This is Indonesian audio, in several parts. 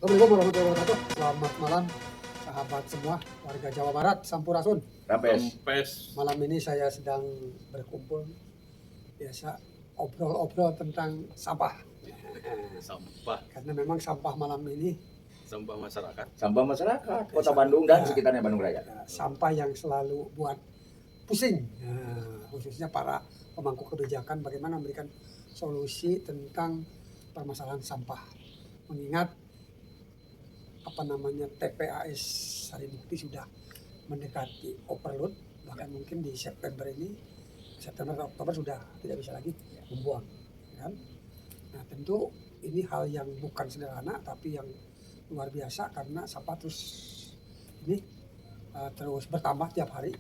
Assalamualaikum warahmatullahi wabarakatuh. Selamat malam sahabat semua warga Jawa Barat, Sampurasun. Rampes. Malam ini saya sedang berkumpul biasa obrol-obrol tentang sampah. Sampah Karena memang sampah malam ini masyarakat. Sampah masyarakat Kota Bandung dan sekitarnya Bandung Raya. sampah yang selalu buat pusing. Khususnya para pemangku kebijakan bagaimana memberikan solusi tentang permasalahan sampah. Mengingat TPAS Sarimukti sudah mendekati overload, bahkan mungkin di September atau Oktober sudah tidak bisa lagi membuang, kan? Nah, tentu ini hal yang bukan sederhana tapi yang luar biasa karena sampah terus bertambah tiap hari.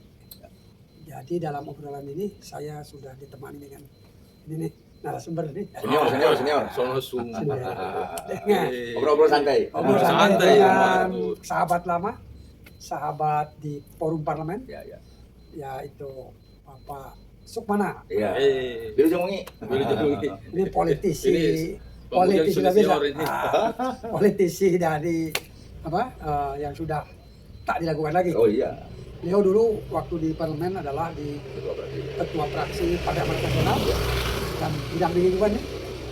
Jadi dalam obrolan ini saya sudah ditemani dengan ini nih narasumber nih. Senior. Obrol-obrol santai. Obrol santai dengan sahabat lama, sahabat di forum parlemen, yaitu Bapak Sukmana. Iya. Wilujeng Wengi. Ini politisi sudah bisa. Politisi dari yang sudah tak dilakukan lagi. Oh iya. Beliau dulu waktu di parlemen adalah di ketua fraksi Partai Amanat Nasional dan didampingi juga nih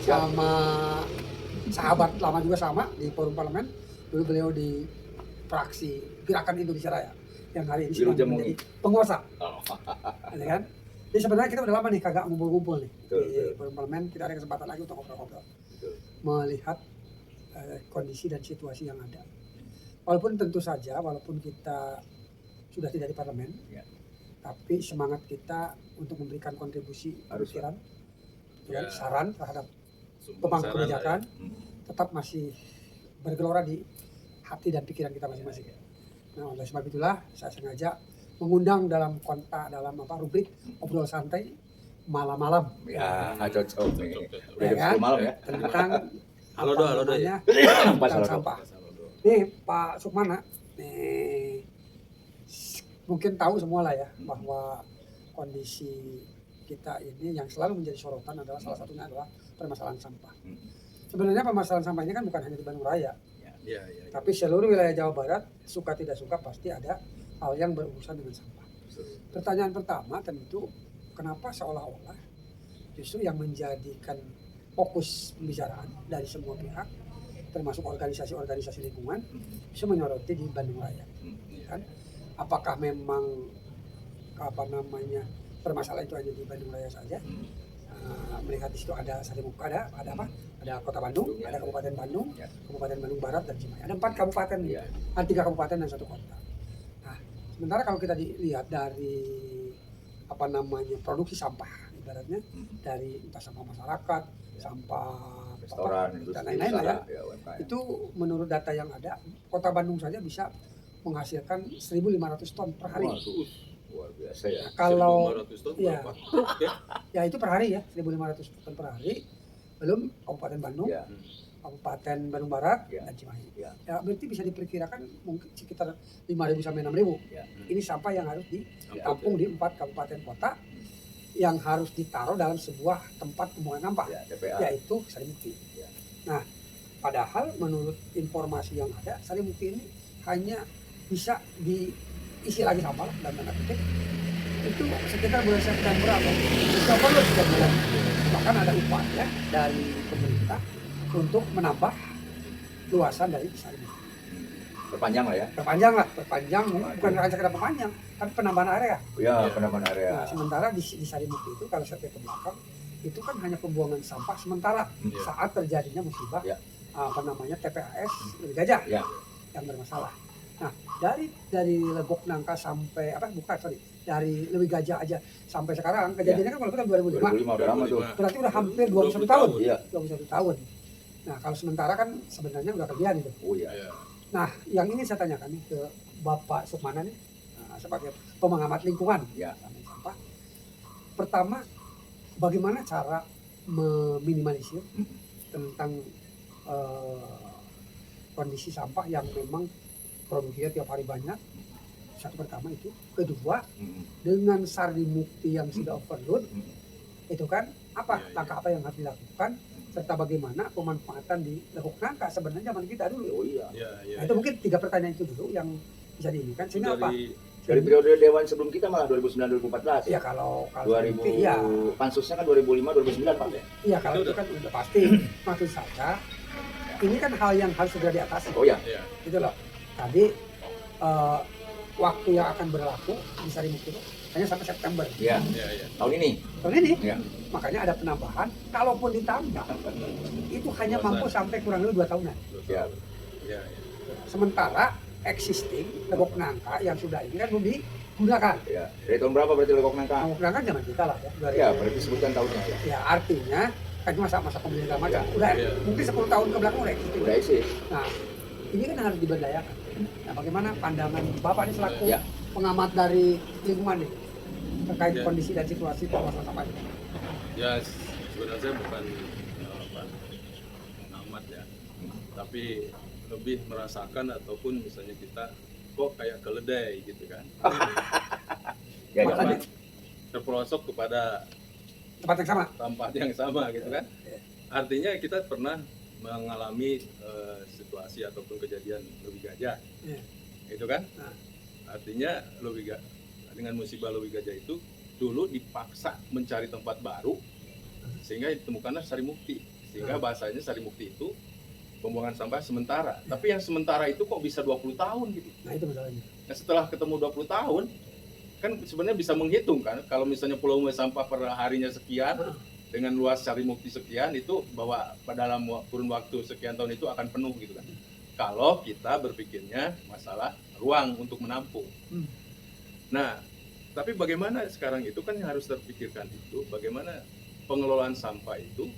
sama sahabat lama juga sama di forum parlemen. Dulu beliau di fraksi Gerakan Indonesia Raya yang hari ini sedang menjadi penguasa. Ya kan? Jadi sebenarnya kita udah lama nih kagak ngumpul-ngumpul nih di forum parlemen. Tidak ada kesempatan lagi untuk ngobrol-ngobrol, melihat kondisi dan situasi yang ada. Walaupun tentu saja, walaupun kita sudah tidak di parlemen, tapi semangat kita untuk memberikan kontribusi pikiran, saran terhadap pemangku kebijakan tetap masih bergelora di hati dan pikiran kita masing-masing. Nah, oleh sebab itulah saya sengaja mengundang dalam rubrik obrol santai malam-malam. Ya, cocok nih. Udah jam 10 malam ya. Tentang ya. Tentang sampah. Nih Pak Sukmana, nih mungkin tahu semua lah ya bahwa kondisi kita ini yang selalu menjadi sorotan adalah salah satunya adalah permasalahan sampah. Sebenarnya permasalahan sampah ini kan bukan hanya di Bandung Raya, tapi seluruh wilayah Jawa Barat suka tidak suka pasti ada hal yang berurusan dengan sampah. Pertanyaan pertama tentu, kenapa seolah-olah justru yang menjadikan fokus pembicaraan dari semua pihak, termasuk organisasi-organisasi lingkungan, bisa menyoroti di Bandung Raya, kan? Apakah memang permasalahan itu hanya di Bandung Raya saja? Melihat di situ ada Sarimukti, ada Kota Bandung, ada Kabupaten Bandung, Kabupaten Bandung Barat dan Cimahi. Ada 4 kabupaten, 3 kabupaten dan 1 kota. Nah, sementara kalau kita dilihat dari produksi sampah, ibaratnya dari entah sampah masyarakat, sampah restoran, dan lain-lain lah ya. Itu menurut data yang ada, Kota Bandung saja bisa menghasilkan 1.500 ton per hari. Luar biasa ya. Nah, kalau 1.500 ton berapa? Ya itu per hari ya, 1.500 ton per hari. Belum Kabupaten Bandung, Kabupaten Bandung Barat dan Cimahi. Ya berarti bisa diperkirakan mungkin sekitar 5.000 sampai 6.000. Ini sampah yang harus ditampung di 4 kabupaten kota yang harus ditaruh dalam sebuah tempat pembuangan sampah, yaitu Sarimukti. Nah, padahal menurut informasi yang ada, Sarimukti ini hanya bisa diisi lagi sampah dan tanda kutip itu sekitar bulan September atau Oktober sudah mulai. Bahkan ada upaya dari pemerintah untuk menambah luasan dari Sarimukti. Perpanjang Bukan hanya sekedar perpanjang, tapi penambahan area. Penambahan area. Nah, sementara di Sarimukti itu kalau saya ke belakang itu kan hanya pembuangan sampah sementara saat terjadinya musibah TPAS Lewih Gajah yang bermasalah. Nah, dari Legok Nangka sampai dari Lewih Gajah aja sampai sekarang kejadiannya kan kalau 2005. 2005 udah lama tuh. Berarti udah hampir 21 tahun. 21 tahun. Nah, kalau sementara kan sebenarnya udah kelebihan itu. Nah, yang ini saya tanyakan nih ke Bapak Sukmana nih sebagai pengamat lingkungan sampah. Pertama, bagaimana cara meminimalisir tentang kondisi sampah yang memang produksinya tiap hari banyak? Satu pertama itu. Kedua, dengan Sarimukti yang sudah overload, itu kan langkah apa yang harus dilakukan serta bagaimana pemanfaatan di Legok Nangka sebenarnya zaman kita dulu. Oh iya. Ya, ya. Nah, itu mungkin 3 pertanyaan itu dulu yang bisa diinginkan. Sehingga apa? Dari periode Dewan sebelum kita malah 2009-2014. Ya kalau 2000 nanti, ya, pansusnya kan 2005-2009 Pak ya. iya kalau Itu itu kan udah pasti. Maksud saya, ini kan hal yang harus segera diatasi. Oh iya. Ya. Gitu loh. Tadi waktu yang akan berlaku di Sarimukti itu hanya sampai September Iya. Ya, ya. Tahun ini. tahun ini. Iya. Makanya ada penambahan. Kalaupun ditambah, itu hanya mampu sampai kurang lebih 2 tahunan. Ya. Ya, ya. Sementara existing Legok Nangka yang sudah ini kan belum digunakan. Ya. Dari tahun berapa berarti Legok Nangka? Legok Nangka zaman kita lah ya. Ya, berarti sebutkan tahunnya ya. Ya artinya kan masa pemerintahan macam udah Ya. mungkin 10 tahun ke belakang udah existing. Udah eksis. Nah ini kan harus diberdayakan. Nah bagaimana pandangan Bapak ini selaku Ya. pengamat dari lingkungan nih terkait Ya. kondisi dan situasi penguasaan sampah ini? Ya, sebenarnya bukan apa, pengamat ya, tapi lebih merasakan ataupun misalnya kita kok kayak keledai gitu kan. Ya, Apa ya. tadi? Terperosok kepada Tempat yang sama. tempat yang sama gitu kan. Artinya kita pernah mengalami situasi ataupun kejadian lobi gajah, Ya. itu kan. Nah. Artinya dengan musibah lobi gajah itu dulu dipaksa mencari tempat baru sehingga ditemukanlah Sarimukti, sehingga bahasanya Sarimukti itu pembuangan sampah sementara. Tapi yang sementara itu kok bisa 20 tahun gitu. Nah itu masalahnya. Nah, setelah ketemu 20 tahun kan sebenarnya bisa menghitung kan, kalau misalnya volume sampah per harinya sekian dengan luas Sarimukti sekian, itu bahwa pada dalam kurun waktu sekian tahun itu akan penuh gitu kan. Kalau kita berpikirnya masalah ruang untuk menampung. Nah, tapi bagaimana sekarang itu kan yang harus terpikirkan itu bagaimana pengelolaan sampah itu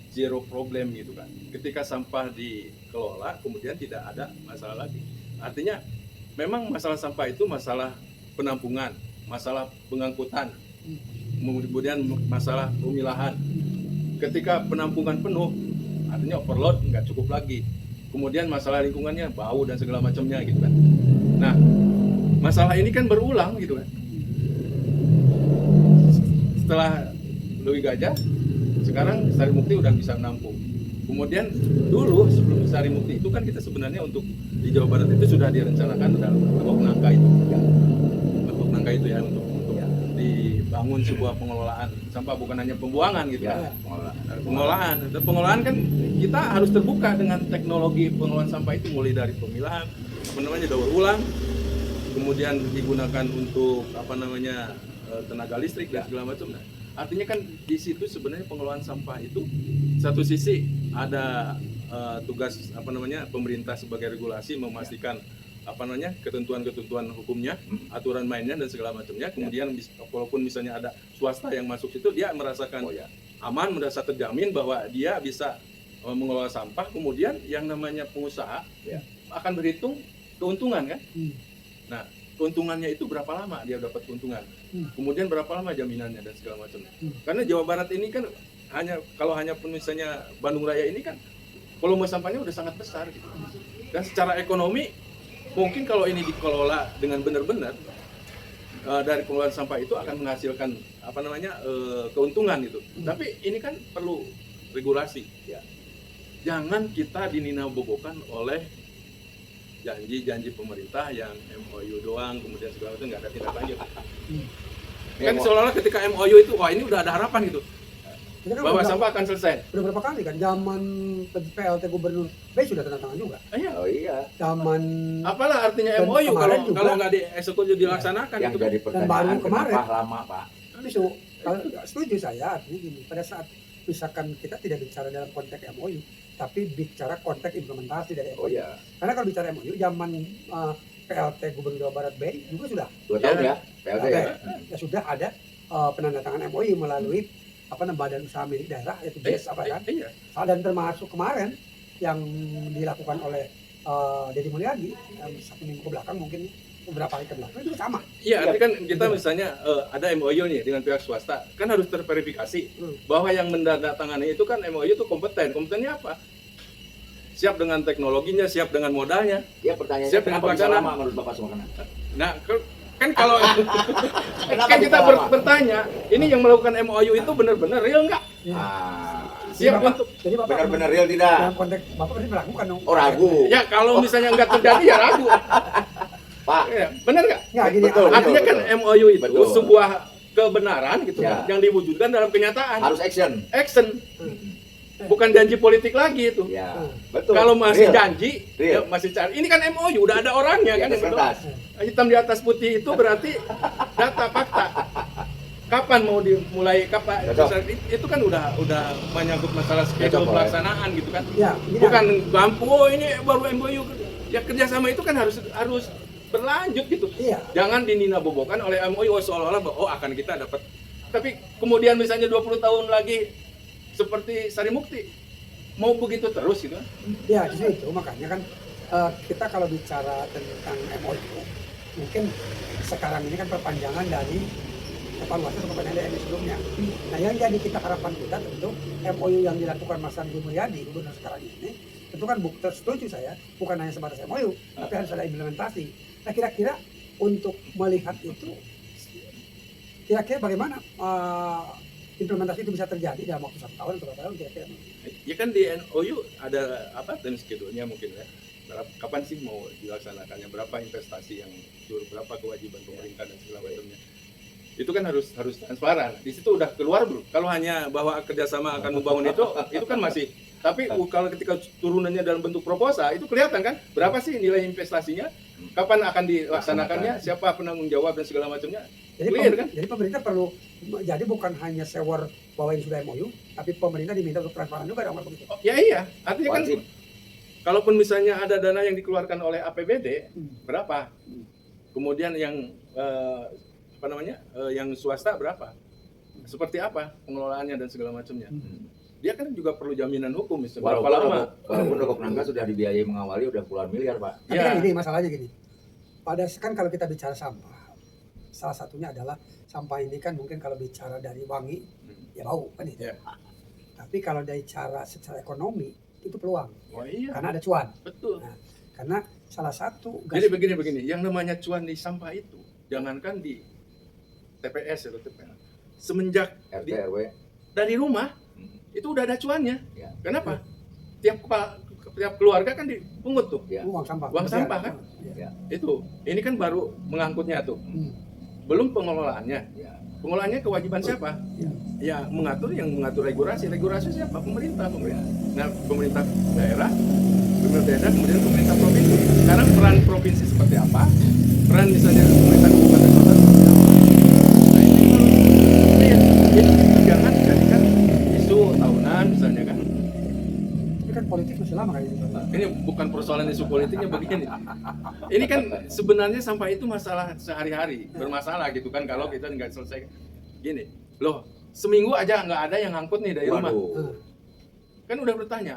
zero problem gitu kan. Ketika sampah dikelola kemudian tidak ada masalah lagi. Artinya memang masalah sampah itu masalah penampungan, masalah pengangkutan, kemudian masalah pemilahan. Ketika penampungan penuh, artinya overload nggak cukup lagi. Kemudian masalah lingkungannya, bau dan segala macamnya gitu kan. Nah, masalah ini kan berulang gitu kan. Setelah lobi gajah, sekarang Sarimukti udah bisa menampung. Kemudian dulu sebelum Sarimukti itu kan kita sebenarnya untuk di Jawa Barat itu sudah direncanakan dalam Legok Nangka itu. Legok Nangka itu ya untuk dibangun sebuah pengelolaan sampah, bukan hanya pembuangan gitu Ya, kan. Pengolahan. Dan pengolahan kan kita harus terbuka dengan teknologi pengelolaan sampah itu, mulai dari pemilahan, daur ulang, kemudian digunakan untuk tenaga listrik dan segala macam. Nah, artinya kan di situ sebenarnya pengelolaan sampah itu satu sisi ada tugas pemerintah sebagai regulasi memastikan ketentuan-ketentuan hukumnya, aturan mainnya dan segala macamnya. Kemudian walaupun misalnya ada swasta yang masuk situ, dia merasakan aman, merasa terjamin bahwa dia bisa mengelola sampah. Kemudian yang namanya pengusaha akan berhitung keuntungan kan. Nah, keuntungannya itu berapa lama dia dapat keuntungan, kemudian berapa lama jaminannya dan segala macam. Karena Jawa Barat ini kan kalau hanya misalnya Bandung Raya ini kan volume sampahnya udah sangat besar gitu. Dan secara ekonomi mungkin kalau ini dikelola dengan benar-benar dari pengelolaan sampah itu akan menghasilkan keuntungan gitu. Tapi ini kan perlu regulasi ya. Jangan kita dininabobokan oleh janji pemerintah yang MOU doang, kemudian segala macam nggak ada tindak lanjut. Kan seolah-olah ketika MOU itu, wah ini udah ada harapan gitu, bahwa sampah akan selesai. Udah berapa kali kan zaman PLT Gubernur B sudah tanda tangan juga. Oh iya. Zaman Apalah artinya dan MOU kemarin kalau juga. kalau nggak dieksekusi dilaksanakan Yang itu. jadi baru pertanyaan kemarin. kenapa lama Pak? Bisu, kalau setuju saya artinya gini, pada saat misalkan kita tidak bicara dalam konteks MOU, tapi bicara konteks implementasi dari MOU. Oh iya. Karena kalau bicara MOU, zaman PLT Gubernur Jawa Barat B juga sudah 2 tahun ya, PLT ya. ya sudah ada penandatangan MOU melalui badan usaha milik daerah yaitu BES Iya. dan termasuk kemarin yang dilakukan oleh Deddy Mulyadi satu minggu ke belakang, mungkin beberapa hari ke belakang itu sama. Iya, artinya kan kita misalnya ada MOU nih dengan pihak swasta, kan harus terverifikasi bahwa yang menandatangani itu kan MOU itu kompeten. Kompetennya apa? Siap dengan teknologinya, siap dengan modalnya. Ya pertanyaannya Siap dengan kenapa bisa pelaksanaan. lama menurut Bapak semua? Nah, kan kalau Kenapa kan kita bisa lama? bertanya, ini yang melakukan MOU itu benar-benar real nggak? Ah, siap untuk Jadi Bapak Benar-benar real tidak? dalam konteks Bapak berarti meragukan dong. Oh, ragu. ya kalau misalnya nggak terjadi ya ragu. Pak, Ya, benar nggak? Nggak, gini, Betul. Artinya kan MOU itu Betul. sebuah kebenaran gitu Ya. yang diwujudkan dalam kenyataan. harus action. Action, bukan janji politik lagi itu. Ya, Hmm. betul. Kalau masih Real. janji, ya Real. masih cari. Ini kan MOU, udah ada orangnya Di kan. atas yang betul. kertas. Hitam di atas putih itu berarti data fakta. Kapan mau dimulai? Kapan? Cocok. Itu kan udah menyangkut masalah schedule Cocok, Pak. pelaksanaan gitu kan. Ya, ini Bukan gampu, oh ini baru MOU. Ya kerjasama itu kan harus berlanjut gitu. Iya. Jangan dininabobokan oleh MOU seolah-olah bahwa oh akan kita dapat. Tapi kemudian misalnya 20 tahun lagi seperti Sari Mukti mau begitu terus gitu. Ya, justru itu makanya kan kita kalau bicara tentang MOU mungkin sekarang ini kan perpanjangan dari evaluasi atau perpanjangan dari sebelumnya. Nah, yang jadi kita harapan kita tentu MOU yang dilakukan Mas Andi Mulyadi gubernur sekarang ini tentu kan setuju saya bukan hanya sebatas MOU tapi harus ada implementasi. Nah, kira-kira untuk melihat itu kira-kira bagaimana implementasi itu bisa terjadi dalam waktu 1 tahun atau 2 tahun kira-kira? Ya kan di MOU ada apa time schedule-nya mungkin ya. Kapan sih mau dilaksanakannya, berapa investasi yang berapa kewajiban pemerintah dan segala macamnya. Itu kan harus transparan. Di situ udah keluar belum? Kalau hanya bahwa kerjasama akan membangun itu kan masih. Tapi kalau ketika turunannya dalam bentuk proposal itu kelihatan kan berapa sih nilai investasinya, kapan akan dilaksanakannya, siapa penanggung jawab dan segala macamnya. Jadi, Clear kan? jadi pemerintah perlu, jadi bukan hanya sewer bahwa ini sudah MOU, tapi pemerintah diminta untuk transparan juga dong begitu. Oh, ya iya, artinya kan Wajib. kalaupun misalnya ada dana yang dikeluarkan oleh APBD berapa, kemudian yang yang swasta berapa, seperti apa pengelolaannya dan segala macamnya. Dia kan juga perlu jaminan hukum, misalnya berapa lama. Walaupun Rokok Nangka sudah dibiayai mengawali udah puluhan miliar, Pak. Tapi Ya. kan ini masalahnya gini, kan kalau kita bicara sampah, salah satunya adalah sampah ini kan mungkin kalau bicara dari wangi, ya bau kan itu. Ya. Tapi kalau dari cara secara ekonomi itu peluang, Oh iya, karena ada cuan. betul. Nah, karena salah satu Jadi begini, yang namanya cuan di sampah itu, jangankan di TPS atau TPA, semenjak RT RW. dari rumah itu udah ada cuannya. Ya. Kenapa? Tiap keluarga kan dipungut tuh Ya. uang sampah. uang sampah kan. Ya. Itu, ini kan baru mengangkutnya tuh, Hmm. belum pengelolaannya. Ya. Pengelolaannya kewajiban siapa? Ya yang mengatur regulasi siapa? Pemerintah. Nah, pemerintah daerah, kemudian pemerintah provinsi. Sekarang peran provinsi seperti apa? Peran misalnya pemerintah kabupaten kota seperti apa? Nah, ini jangan dijadikan isu tahunan misalnya kan. Ini kan politik masih lama kayak gitu. Ini bukan persoalan isu politiknya begini. Ini kan sebenarnya sampah itu masalah sehari-hari, bermasalah gitu kan kalau kita nggak selesai. Gini, loh seminggu aja nggak ada yang ngangkut nih dari rumah. Waduh. Kan udah bertanya.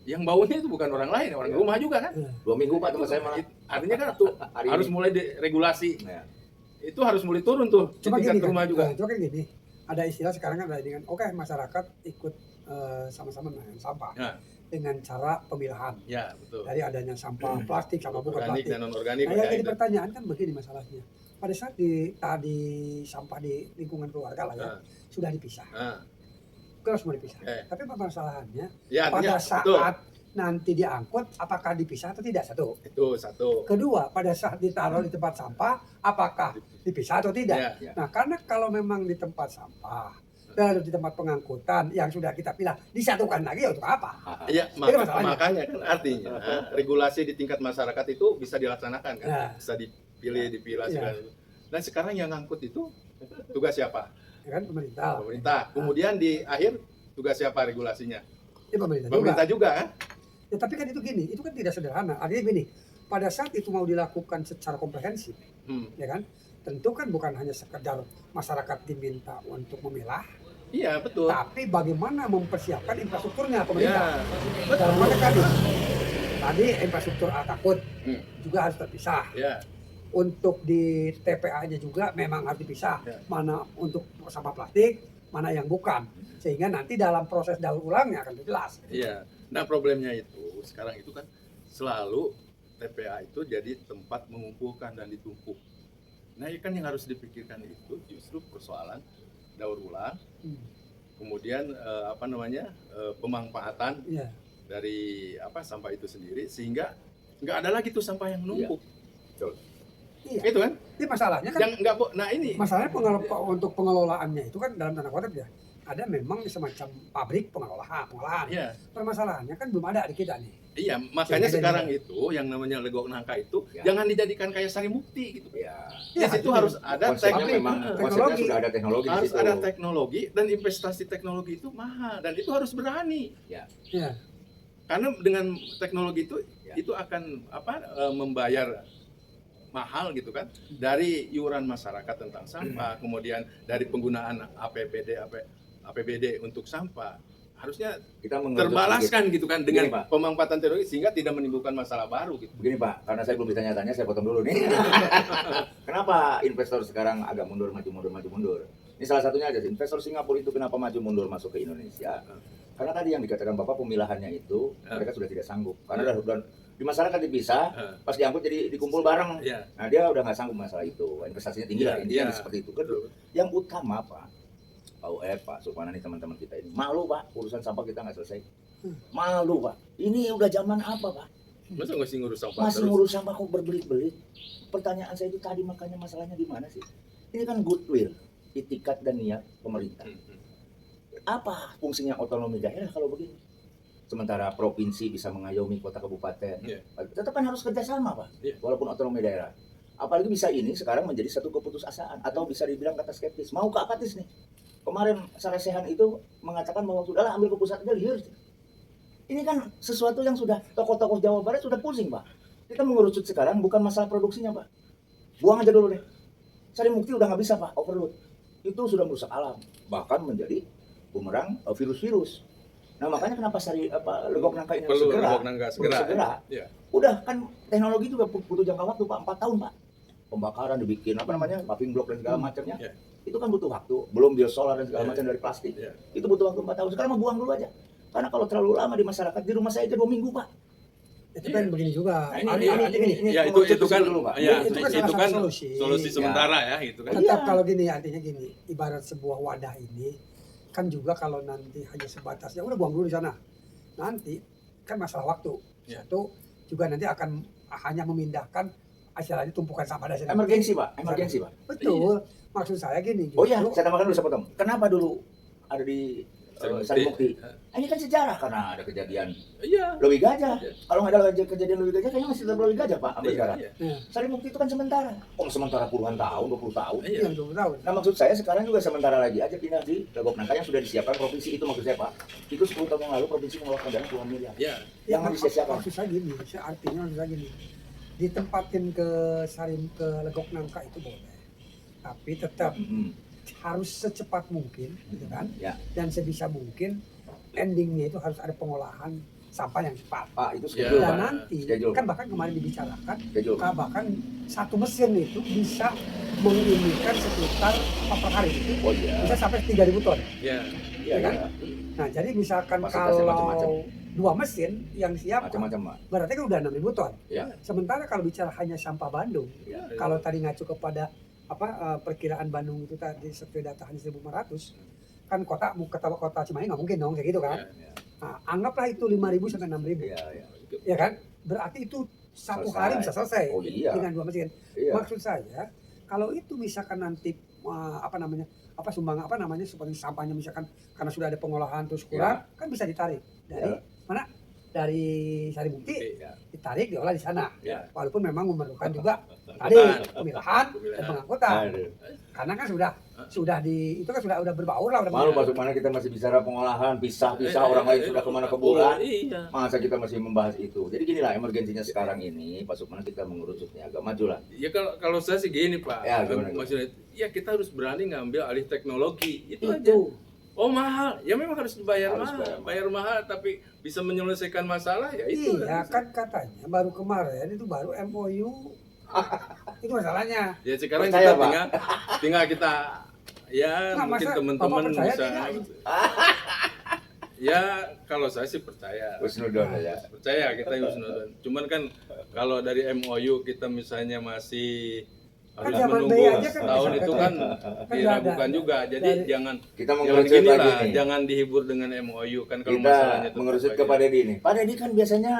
Yang baunya itu bukan orang lain, orang rumah juga kan. 2 minggu, Pak, tempat saya malah. Artinya kan tuh Hari harus ini. mulai diregulasi. Ya. Itu harus mulai turun tuh di Cuma tingkat gini kan, rumah juga. cuma kan gini, ada istilah sekarang kan ada dengan oke masyarakat ikut sama-sama menangani sampah Ya. dengan cara pemilahan Ya, betul. dari adanya sampah plastik sama bukan Organik plastik. dan non-organik. Nah, yang ya, jadi itu. pertanyaan kan begini masalahnya. Pada saat tadi sampah di lingkungan keluarga lah ya, Nah. sudah dipisah. Nah, Itu harus semua dipisah. Eh. Tapi permasalahannya ya artinya pada saat betul. nanti diangkut apakah dipisah atau tidak satu. Itu satu. Kedua, pada saat ditaruh di tempat sampah apakah dipisah atau tidak. Ya. Ya. Nah, karena kalau memang di tempat sampah dan di tempat pengangkutan yang sudah kita pilih disatukan lagi untuk apa? Iya, Itu masalahnya. makanya kan artinya regulasi di tingkat masyarakat itu bisa dilaksanakan kan, Ya. bisa dipilah Ya. segala. Dan sekarang yang ngangkut itu tugas siapa? Ya kan pemerintah. Pemerintah. Kemudian di akhir tugas siapa regulasinya? Ya, pemerintah juga. Pemerintah juga kan? Ya, tapi kan itu gini, itu kan tidak sederhana. Artinya gini, pada saat itu mau dilakukan secara komprehensif, ya kan? Tentu kan bukan hanya sekedar masyarakat diminta untuk memilah, Iya betul. tapi bagaimana mempersiapkan infrastrukturnya Ya, pemerintah. Dalam konteks tadi infrastruktur takut juga harus terpisah. ya, Untuk di TPA-nya juga memang harus dipisah. Ya. Mana untuk sampah plastik, mana yang bukan. Sehingga nanti dalam proses daur ulangnya akan jelas. iya. Nah problemnya itu sekarang itu kan selalu TPA itu jadi tempat mengumpulkan dan ditumpuk. Nah, kan yang harus dipikirkan itu justru persoalan daur ulang, kemudian pemanfaatan Iya. dari sampah itu sendiri, sehingga nggak ada lagi tuh sampah yang numpuk. Iya. Itu kan? Ini masalahnya kan, Yang nggak nah ini masalahnya untuk pengelolaannya itu kan dalam tanda kutip ya, ada memang semacam pabrik pengolahan. Iya. Permasalahannya kan belum ada di kita nih. Iya, makanya Jadi, sekarang itu yang namanya legok nangka itu Ya. jangan dijadikan kayak sari mukti gitu. Ya. Di situ harus ada Konsepnya teknik, memang teknologi. konsepnya sudah ada teknologi di harus situ. ada teknologi, dan investasi teknologi itu mahal dan itu harus berani. Iya. Karena dengan teknologi itu Ya. itu akan membayar mahal gitu kan, dari iuran masyarakat tentang sampah, kemudian dari penggunaan APBD untuk sampah. Harusnya Kita mengerucut terbalaskan gitu kan dengan Begini, Pak. pemanfaatan teknologi sehingga tidak menimbulkan masalah baru gitu. Begini Pak, karena saya belum ditanya-tanya, saya potong dulu nih. Kenapa investor sekarang agak mundur, maju mundur? Ini salah satunya aja, investor Singapura itu kenapa maju mundur masuk ke Indonesia? Karena tadi yang dikatakan Bapak, pemilahannya itu mereka sudah tidak sanggup. Karena udah di masyarakat dipisah, pas diangkut jadi dikumpul bareng. Iya. Nah dia udah nggak sanggup masalah itu, investasinya tinggi lah, intinya Iya. seperti itu. Kedua, yang utama Pak, Pak Supana nih, teman-teman kita ini malu Pak, urusan sampah kita nggak selesai. Malu Pak, ini udah zaman apa Pak? Masa nggak sih ngurus sampah Masih terus? ngurus sampah kok berbelit-belit. Pertanyaan saya itu tadi, makanya masalahnya di mana sih? Ini kan goodwill, itikat dan niat pemerintah. Apa fungsinya otonomi daerah kalau begini? Sementara provinsi bisa mengayomi kota kabupaten, Iya. tetap kan harus kerjasama Pak, Iya. walaupun otonomi daerah. Apalagi bisa ini sekarang menjadi satu keputusasaan, atau bisa dibilang kata skeptis, mau ke apatis nih. Kemarin Saresehan itu mengatakan bahwa sudahlah ambil ke pusat aja, liar. Ini kan sesuatu yang sudah tokoh-tokoh Jawa Barat sudah pusing Pak. Kita mengerucut sekarang bukan masalah produksinya Pak. Buang aja dulu deh. Sari Mukti udah nggak bisa Pak, overload. Itu sudah merusak alam, bahkan menjadi bumerang virus-virus. Nah makanya kenapa legok nangka ini harus Perlu segera, legok nangka segera. segera. Iya. Udah kan teknologi juga butuh jangka waktu Pak, 4 tahun Pak. Pembakaran dibikin paving block dan segala macamnya. Iya. Itu kan butuh waktu, belum biosolar dan segala Iya. macam dari plastik. Iya. Itu butuh waktu 4 tahun. Sekarang mah buang dulu aja. Karena kalau terlalu lama di masyarakat, di rumah saya aja 2 minggu Pak. Itu kan begini juga. Nah, ini Ya itu kan dulu Pak. ya Itu kan salah itu satu kan solusi. solusi Ya. sementara ya gitu kan. Tetap Iya. kalau gini, artinya gini, ibarat sebuah wadah ini kan juga kalau nanti hanya sebatas ya udah buang dulu di sana. Nanti kan masalah waktu. Ya. Satu juga nanti akan hanya memindahkan istilahnya tumpukan sampah dari sana. Emergensi Pak, emergensi Pak. Betul. Maksud saya gini. Oh iya, justru- saya tambahkan dulu, saya potong. Kenapa dulu ada di Sari Mukti? Ini kan sejarah karena ada kejadian Iya. Lowi Gajah. Iya. Kalau nggak ada kejadian Lowi Gajah, kayaknya masih tetap Lowi Gajah Pak, sampai sekarang. Iya. Iya. Sari Mukti itu kan sementara. Oh sementara puluhan tahun, 20 tahun. Iya. Iya, 20 tahun. Nah maksud saya sekarang juga sementara lagi aja pindah di Legok Nangka yang sudah disiapkan provinsi itu, maksud saya Pak. Itu 10 tahun yang lalu provinsi mengeluarkan dana puluhan miliar. Iya. Ya, Yang disiapkan. maksud saya gini, artinya maksud saya gini. Ditempatin ke Legok Nangka itu boleh. Tapi tetap harus secepat mungkin gitu kan. Ya. Dan sebisa mungkin endingnya itu harus ada pengolahan sampah yang cepat. Pak itu Ya, schedule Dan Pak. nanti Schedule. kan bahkan kemarin dibicarakan Schedule. bahkan satu mesin itu bisa menginikan sekitar per hari itu Oh iya. bisa sampai 3.000 ton. Iya. Iya kan? iya. Nah jadi misalkan Kapasitasnya macam-macam. kalau 2 mesin yang siap Macam-macam Pak. berarti kan udah 6.000 ton. Ya. Sementara kalau bicara hanya sampah Bandung, Ya. kalau tadi ngacu kepada perkiraan Bandung itu tadi sesuai data hanya 1.500, kan kota Cimahi nggak mungkin dong kayak gitu kan. Ya. Nah, anggaplah itu 5.000 sampai 6.000, Iya iya. ya kan? Berarti itu satu Selesai. hari bisa selesai Oh iya. dengan 2 mesin. Iya. Maksud saya, kalau itu misalkan nanti seperti sampahnya misalkan karena sudah ada pengolahan terus kurang, kan bisa ditarik dari mana? Dari Sari Mukti, Ya. ditarik diolah di sana. Ya. Walaupun memang memerlukan juga Angkutan. tadi pemilahan dan pengangkutan. Aduh. Karena kan sudah itu kan sudah berbaur lah udah. Malu masuk mana kita masih bicara pengolahan, pisah-pisah, orang lain sudah kemana ke bulan. Iya. Masa kita masih membahas itu. Jadi gini lah emergensinya sekarang ini, Pak Sukmana kita mengerucutnya agak maju lah. Ya kalau saya sih gini Pak, Ya, gimana? maksudnya ya kita harus berani ngambil alih teknologi itu aja. Itu. Oh mahal, ya memang harus dibayar Harus mahal, bayar bayar mahal tapi bisa menyelesaikan masalah ya itu. Iya kan katanya baru kemarin itu baru MOU. Itu masalahnya. Ya sekarang Percaya, kita Pak. tinggal kita ya Nah, mungkin masa teman-teman Bapak percaya bisa. tidak? Ya kalau saya sih percaya. Husnudon ya. Percaya kita husnudon. Cuman kan kalau dari MOU kita misalnya masih harus zaman menunggu BI aja kan tahun bisa itu kan. kan Kan diragukan ada. juga. Jadi Dari- jangan Kita jangan mengerucut gini lagi lah, nih. jangan dihibur dengan MOU kan kalau Kita masalahnya tetap mengerucut aja. ke Pak Deddy nih. Pak Deddy kan biasanya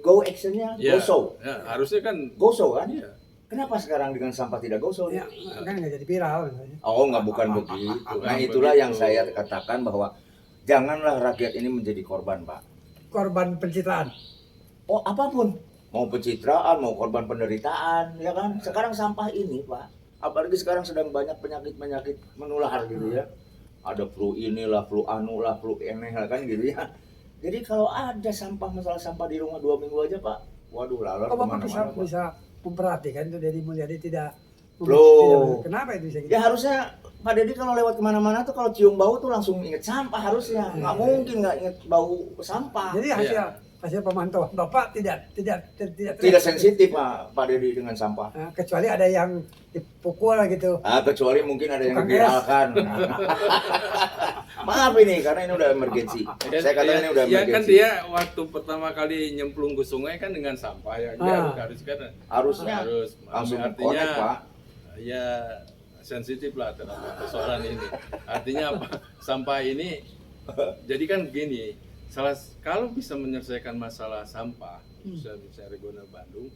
go actionnya Ya, go show. ya, harusnya kan Go show kan? iya. Kenapa sekarang dengan sampah tidak go show? Ya, kan nggak jadi viral misalnya. Oh, nggak, bukan begitu. Nah, Bukan itulah yang begitu. saya katakan bahwa janganlah rakyat ini menjadi korban, Pak. Korban pencitraan. Oh, apapun. Mau pencitraan, mau korban penderitaan, ya kan? Sekarang sampah ini, Pak. Apalagi sekarang sedang banyak penyakit-penyakit menular gitu ya. Ada flu inilah, flu anu lah, flu ini lah kan gitu ya. Jadi kalau ada masalah sampah di rumah 2 minggu aja, Pak. Waduh, lalar Kok Bapak kemana-mana, Pak. bisa memperhatikan itu Deddy Mulyadi tidak Loh. kenapa itu bisa gitu? Ya harusnya Pak Deddy kalau lewat kemana-mana tuh kalau cium bau tuh langsung inget sampah harusnya. Nggak mungkin nggak inget bau sampah. Jadi hasil pemantauan Bapak tidak Tidak sensitif Pak Deddy dengan sampah. Nah, kecuali ada yang dipukul gitu. Kecuali mungkin ada yang Tukang diviralkan. Maaf ini karena ini udah emergensi. Saya katakan ini udah ya kan emergensi. dia waktu pertama kali nyemplung ke sungai kan dengan sampah ya. Dia harus kan Harusnya harus langsung artinya connect, Pak. ya sensitif lah terhadap persoalan ini. Artinya apa? Sampah ini jadi kan gini, kalau bisa menyelesaikan masalah sampah, bisa Regona Bandung,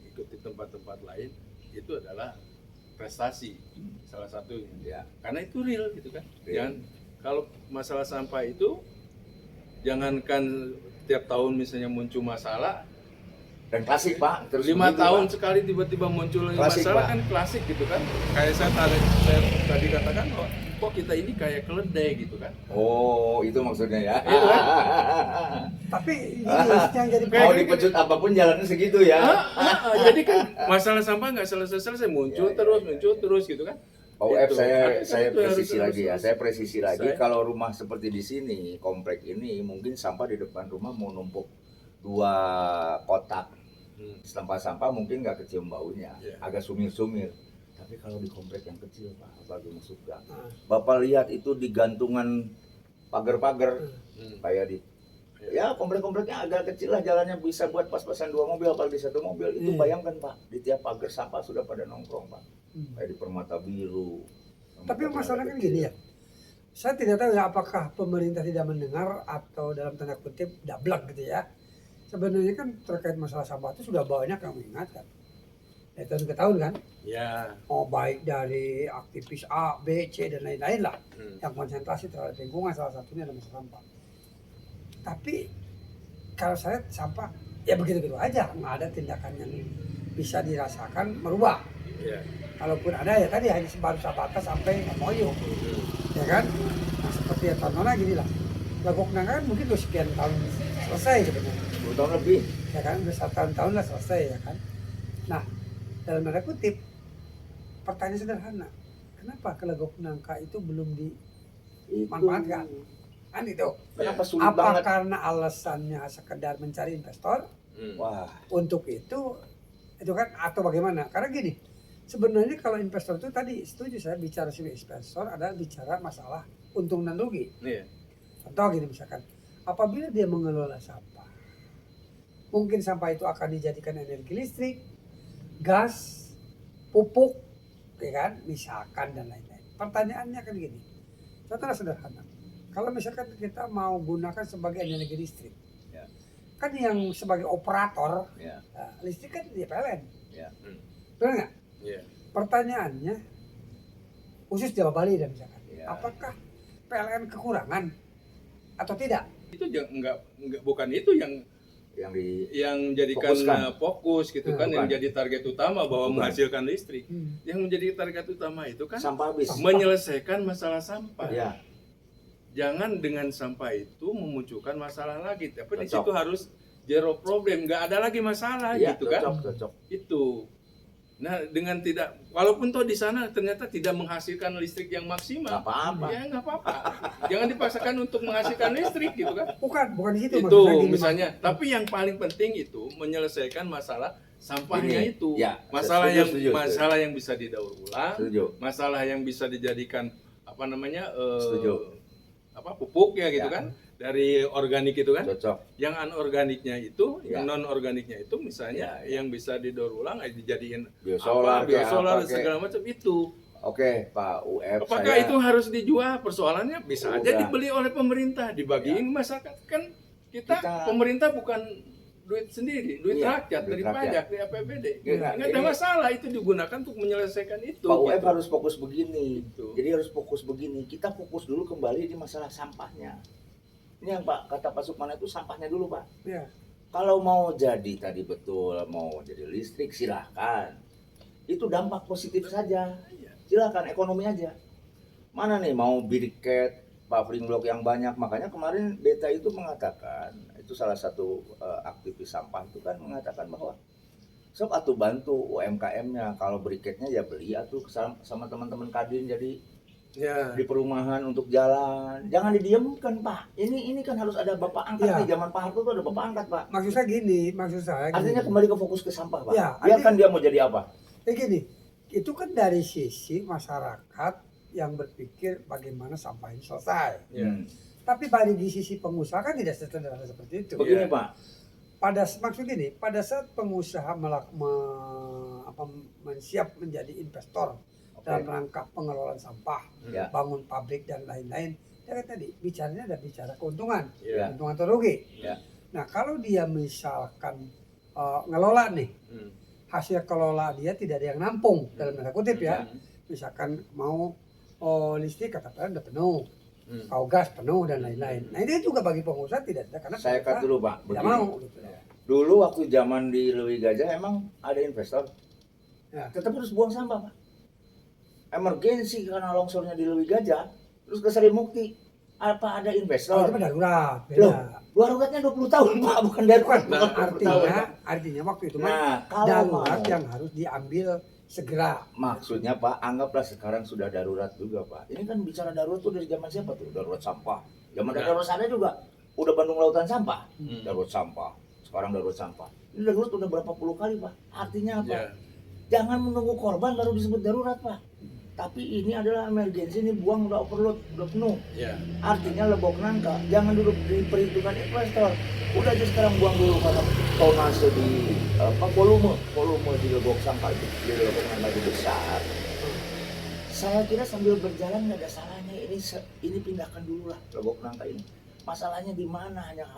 ikuti tempat-tempat lain, itu adalah prestasi salah satunya. Ya. Karena itu real gitu kan. Real. Jangan kalau masalah sampah itu jangankan tiap tahun misalnya muncul masalah, Dan klasik Pak. Terus 5 begitu, tahun Pak. sekali tiba-tiba muncul Klasik, masalah Pak. kan klasik gitu kan. Kayak saya tadi katakan bahwa kok kita ini kayak keledai gitu kan. Oh, itu maksudnya ya. Iya, kan? Tapi ini yang jadi Mau dipecut apapun jalannya segitu ya. Jadi kan masalah sampah nggak selesai-selesai muncul terus gitu kan. Oh, Itu. saya Artinya itu presisi harus- lagi ya. Saya presisi lagi. Saya- Kalau rumah seperti di sini, komplek ini, mungkin sampah di depan rumah mau numpuk 2 kotak sampah-sampah mungkin nggak kecium baunya, Iya. agak sumir-sumir. Tapi kalau di komplek yang kecil Pak, apalagi masuk gang, Ah. Bapak lihat itu di gantungan pagar-pagar kayak di ya komplek-kompleknya agak kecil lah, jalannya bisa buat pas-pasan 2 mobil apalagi 1 mobil. Itu bayangkan Pak, di tiap pagar sampah sudah pada nongkrong Pak, kayak di Permata Biru. Tapi masalahnya kan gini ya. Saya tidak tahu ya apakah pemerintah tidak mendengar atau dalam tanda kutip dablek gitu ya. Sebenarnya kan terkait masalah sampah itu sudah banyak yang mengingatkan. Dari tahun ke tahun kan. Ya. Oh baik dari aktivis A, B, C dan lain-lain lah. Yang konsentrasi terhadap lingkungan salah satunya adalah masalah sampah. Tapi kalau saya sampah ya begitu-begitu aja. Nggak ada tindakan yang bisa dirasakan merubah. Ya. Kalaupun ada ya tadi hanya baru sebatas sampai MOU. Ya kan? Nah, seperti yang tontonnya gini lah. Lagok Nangka kan mungkin udah sekian tahun selesai sebenarnya. 10 tahun lebih. Ya kan? Udah 1 tahun lah selesai ya kan. Nah, dalam tanda kutip pertanyaan sederhana. Kenapa Kelagok Nangka itu belum dimanfaatkan? Kan itu. Kenapa sulit Apa banget? karena alasannya sekedar mencari investor? Wah, Untuk itu kan atau bagaimana? Karena gini, sebenarnya kalau investor itu tadi setuju saya bicara sebagai investor adalah bicara masalah untung dan rugi. Iya. Contoh gini misalkan, apabila dia mengelola sampah, mungkin sampah itu akan dijadikan energi listrik, gas, pupuk, ya kan, misalkan dan lain-lain. Pertanyaannya kan gini, contohnya sederhana. Kalau misalkan kita mau gunakan sebagai energi listrik, Ya. kan yang sebagai operator ya, listrik kan dia PLN, ya. benar nggak? Iya. Pertanyaannya, khusus Jawa Bali dan misalkan, Ya. apakah PLN kekurangan atau tidak? Itu enggak bukan itu yang Yang jadikan Fokuskan. fokus gitu kan, yang Bukan. jadi target utama bahwa Bukan. menghasilkan listrik. Yang menjadi target utama itu kan sampah habis. menyelesaikan masalah sampah. Ya, Jangan dengan sampah itu memunculkan masalah lagi. Tapi di Cocok. situ harus zero problem, nggak ada lagi masalah ya, gitu kan. cocok. Itu. Nah, dengan tidak, walaupun toh di sana ternyata tidak menghasilkan listrik yang Nggak maksimal, apa-apa. ya nggak apa-apa. Jangan dipaksakan untuk menghasilkan listrik gitu kan. Bukan di situ. Itu maksudnya gini, misalnya. Tapi yang paling penting itu menyelesaikan masalah sampahnya Ini, itu. ya, Masalah setuju. masalah yang bisa didaur ulang, Setuju. masalah yang bisa dijadikan apa namanya Setuju. pupuk ya gitu Ya. kan. dari organik itu kan. Cocok. Yang anorganiknya itu, Ya. yang non organiknya itu misalnya Ya. yang bisa didaur ulang dijadiin Biosolar, biosolar kayak apa, segala macam itu. Oke, Pak UF, Apakah saya itu harus dijual? Persoalannya bisa aja Udah. dibeli oleh pemerintah, dibagiin ke masyarakat. Kan kita pemerintah bukan duit sendiri, duit Iya, rakyat duit dari rakyat. pajak, dari APBD. Iya, Nggak ada ini- masalah, itu digunakan untuk menyelesaikan itu. Pak UF gitu. harus fokus begini. Gitu. Jadi harus fokus begini. Kita fokus dulu kembali di masalah sampahnya. Ini yang Pak kata Pak Sukmana itu sampahnya dulu, Pak. Ya. Kalau mau jadi tadi betul mau jadi listrik silahkan. Itu dampak positif saja. Silahkan ekonomi aja. Mana nih mau briket, buffering block yang banyak. Makanya kemarin Beta itu mengatakan, itu salah satu aktivis sampah itu kan mengatakan bahwa sob atuh bantu UMKM-nya, kalau briketnya ya beli atuh sama teman-teman Kadin jadi Ya. di perumahan untuk jalan. Jangan didiamkan, Pak. Ini kan harus ada bapak angkat Iya. nih. Zaman Pak Harto tuh ada bapak angkat, Pak. Maksud saya gini. Artinya kembali ke fokus ke sampah, Pak. Ya, Biarkan dia mau jadi apa? gini, itu kan dari sisi masyarakat yang berpikir bagaimana sampah ini selesai. Ya. Tapi dari di sisi pengusaha kan tidak sederhana seperti itu. Begini, Iya. Pak. Maksud gini, pada saat pengusaha siap menjadi investor Oke. dalam rangka pengelolaan sampah, Ya. bangun pabrik dan lain-lain, ya kan tadi bicaranya ada bicara keuntungan, Ya. keuntungan atau rugi. Ya. Nah kalau dia misalkan ngelola nih, Hmm. hasil kelola dia tidak ada yang nampung dalam tanda kutip ya, Hmm. misalkan mau listrik katakan udah penuh, Hmm. kau gas penuh dan lain-lain. Nah ini juga bagi pengusaha tidak ada karena Saya cut pengusaha dulu, Pak. tidak Begini. mau gitu. Dulu waktu zaman di Lewi Gajah emang ada investor. Ya. Tetap harus buang sampah, Pak. Emergensi karena longsornya di Lewi Gajah, terus ke Sari Mukti. Apa ada Oh, itu investor? mah darurat, Loh, beda. daruratnya 20 tahun, Pak, bukan darurat. Nah, bukan 20 tahun, Pak. artinya waktu itu mah Nah, kalau darurat mau, yang harus diambil segera. maksudnya Pak, anggaplah sekarang sudah darurat juga, Pak. Ini kan bicara darurat tuh dari zaman siapa tuh? Darurat sampah. Zaman Nah. darurat sana juga udah Bandung Lautan Sampah. Hmm. Darurat sampah. Sekarang darurat sampah. Ini darurat udah berapa puluh kali, Pak. Artinya apa? Ya. Jangan menunggu korban baru disebut darurat, Pak. Tapi ini adalah emergensi, ini buang udah overload, udah penuh. Ya. Artinya lebok nangka, jangan dulu diperhitungkan investor. Udah aja sekarang buang dulu karena tonase di volume di lebok sampah itu, di lebok nangka itu besar. Saya kira sambil berjalan nggak ada salahnya ini pindahkan dulu lah lebok nangka ini. Masalahnya di mana hanya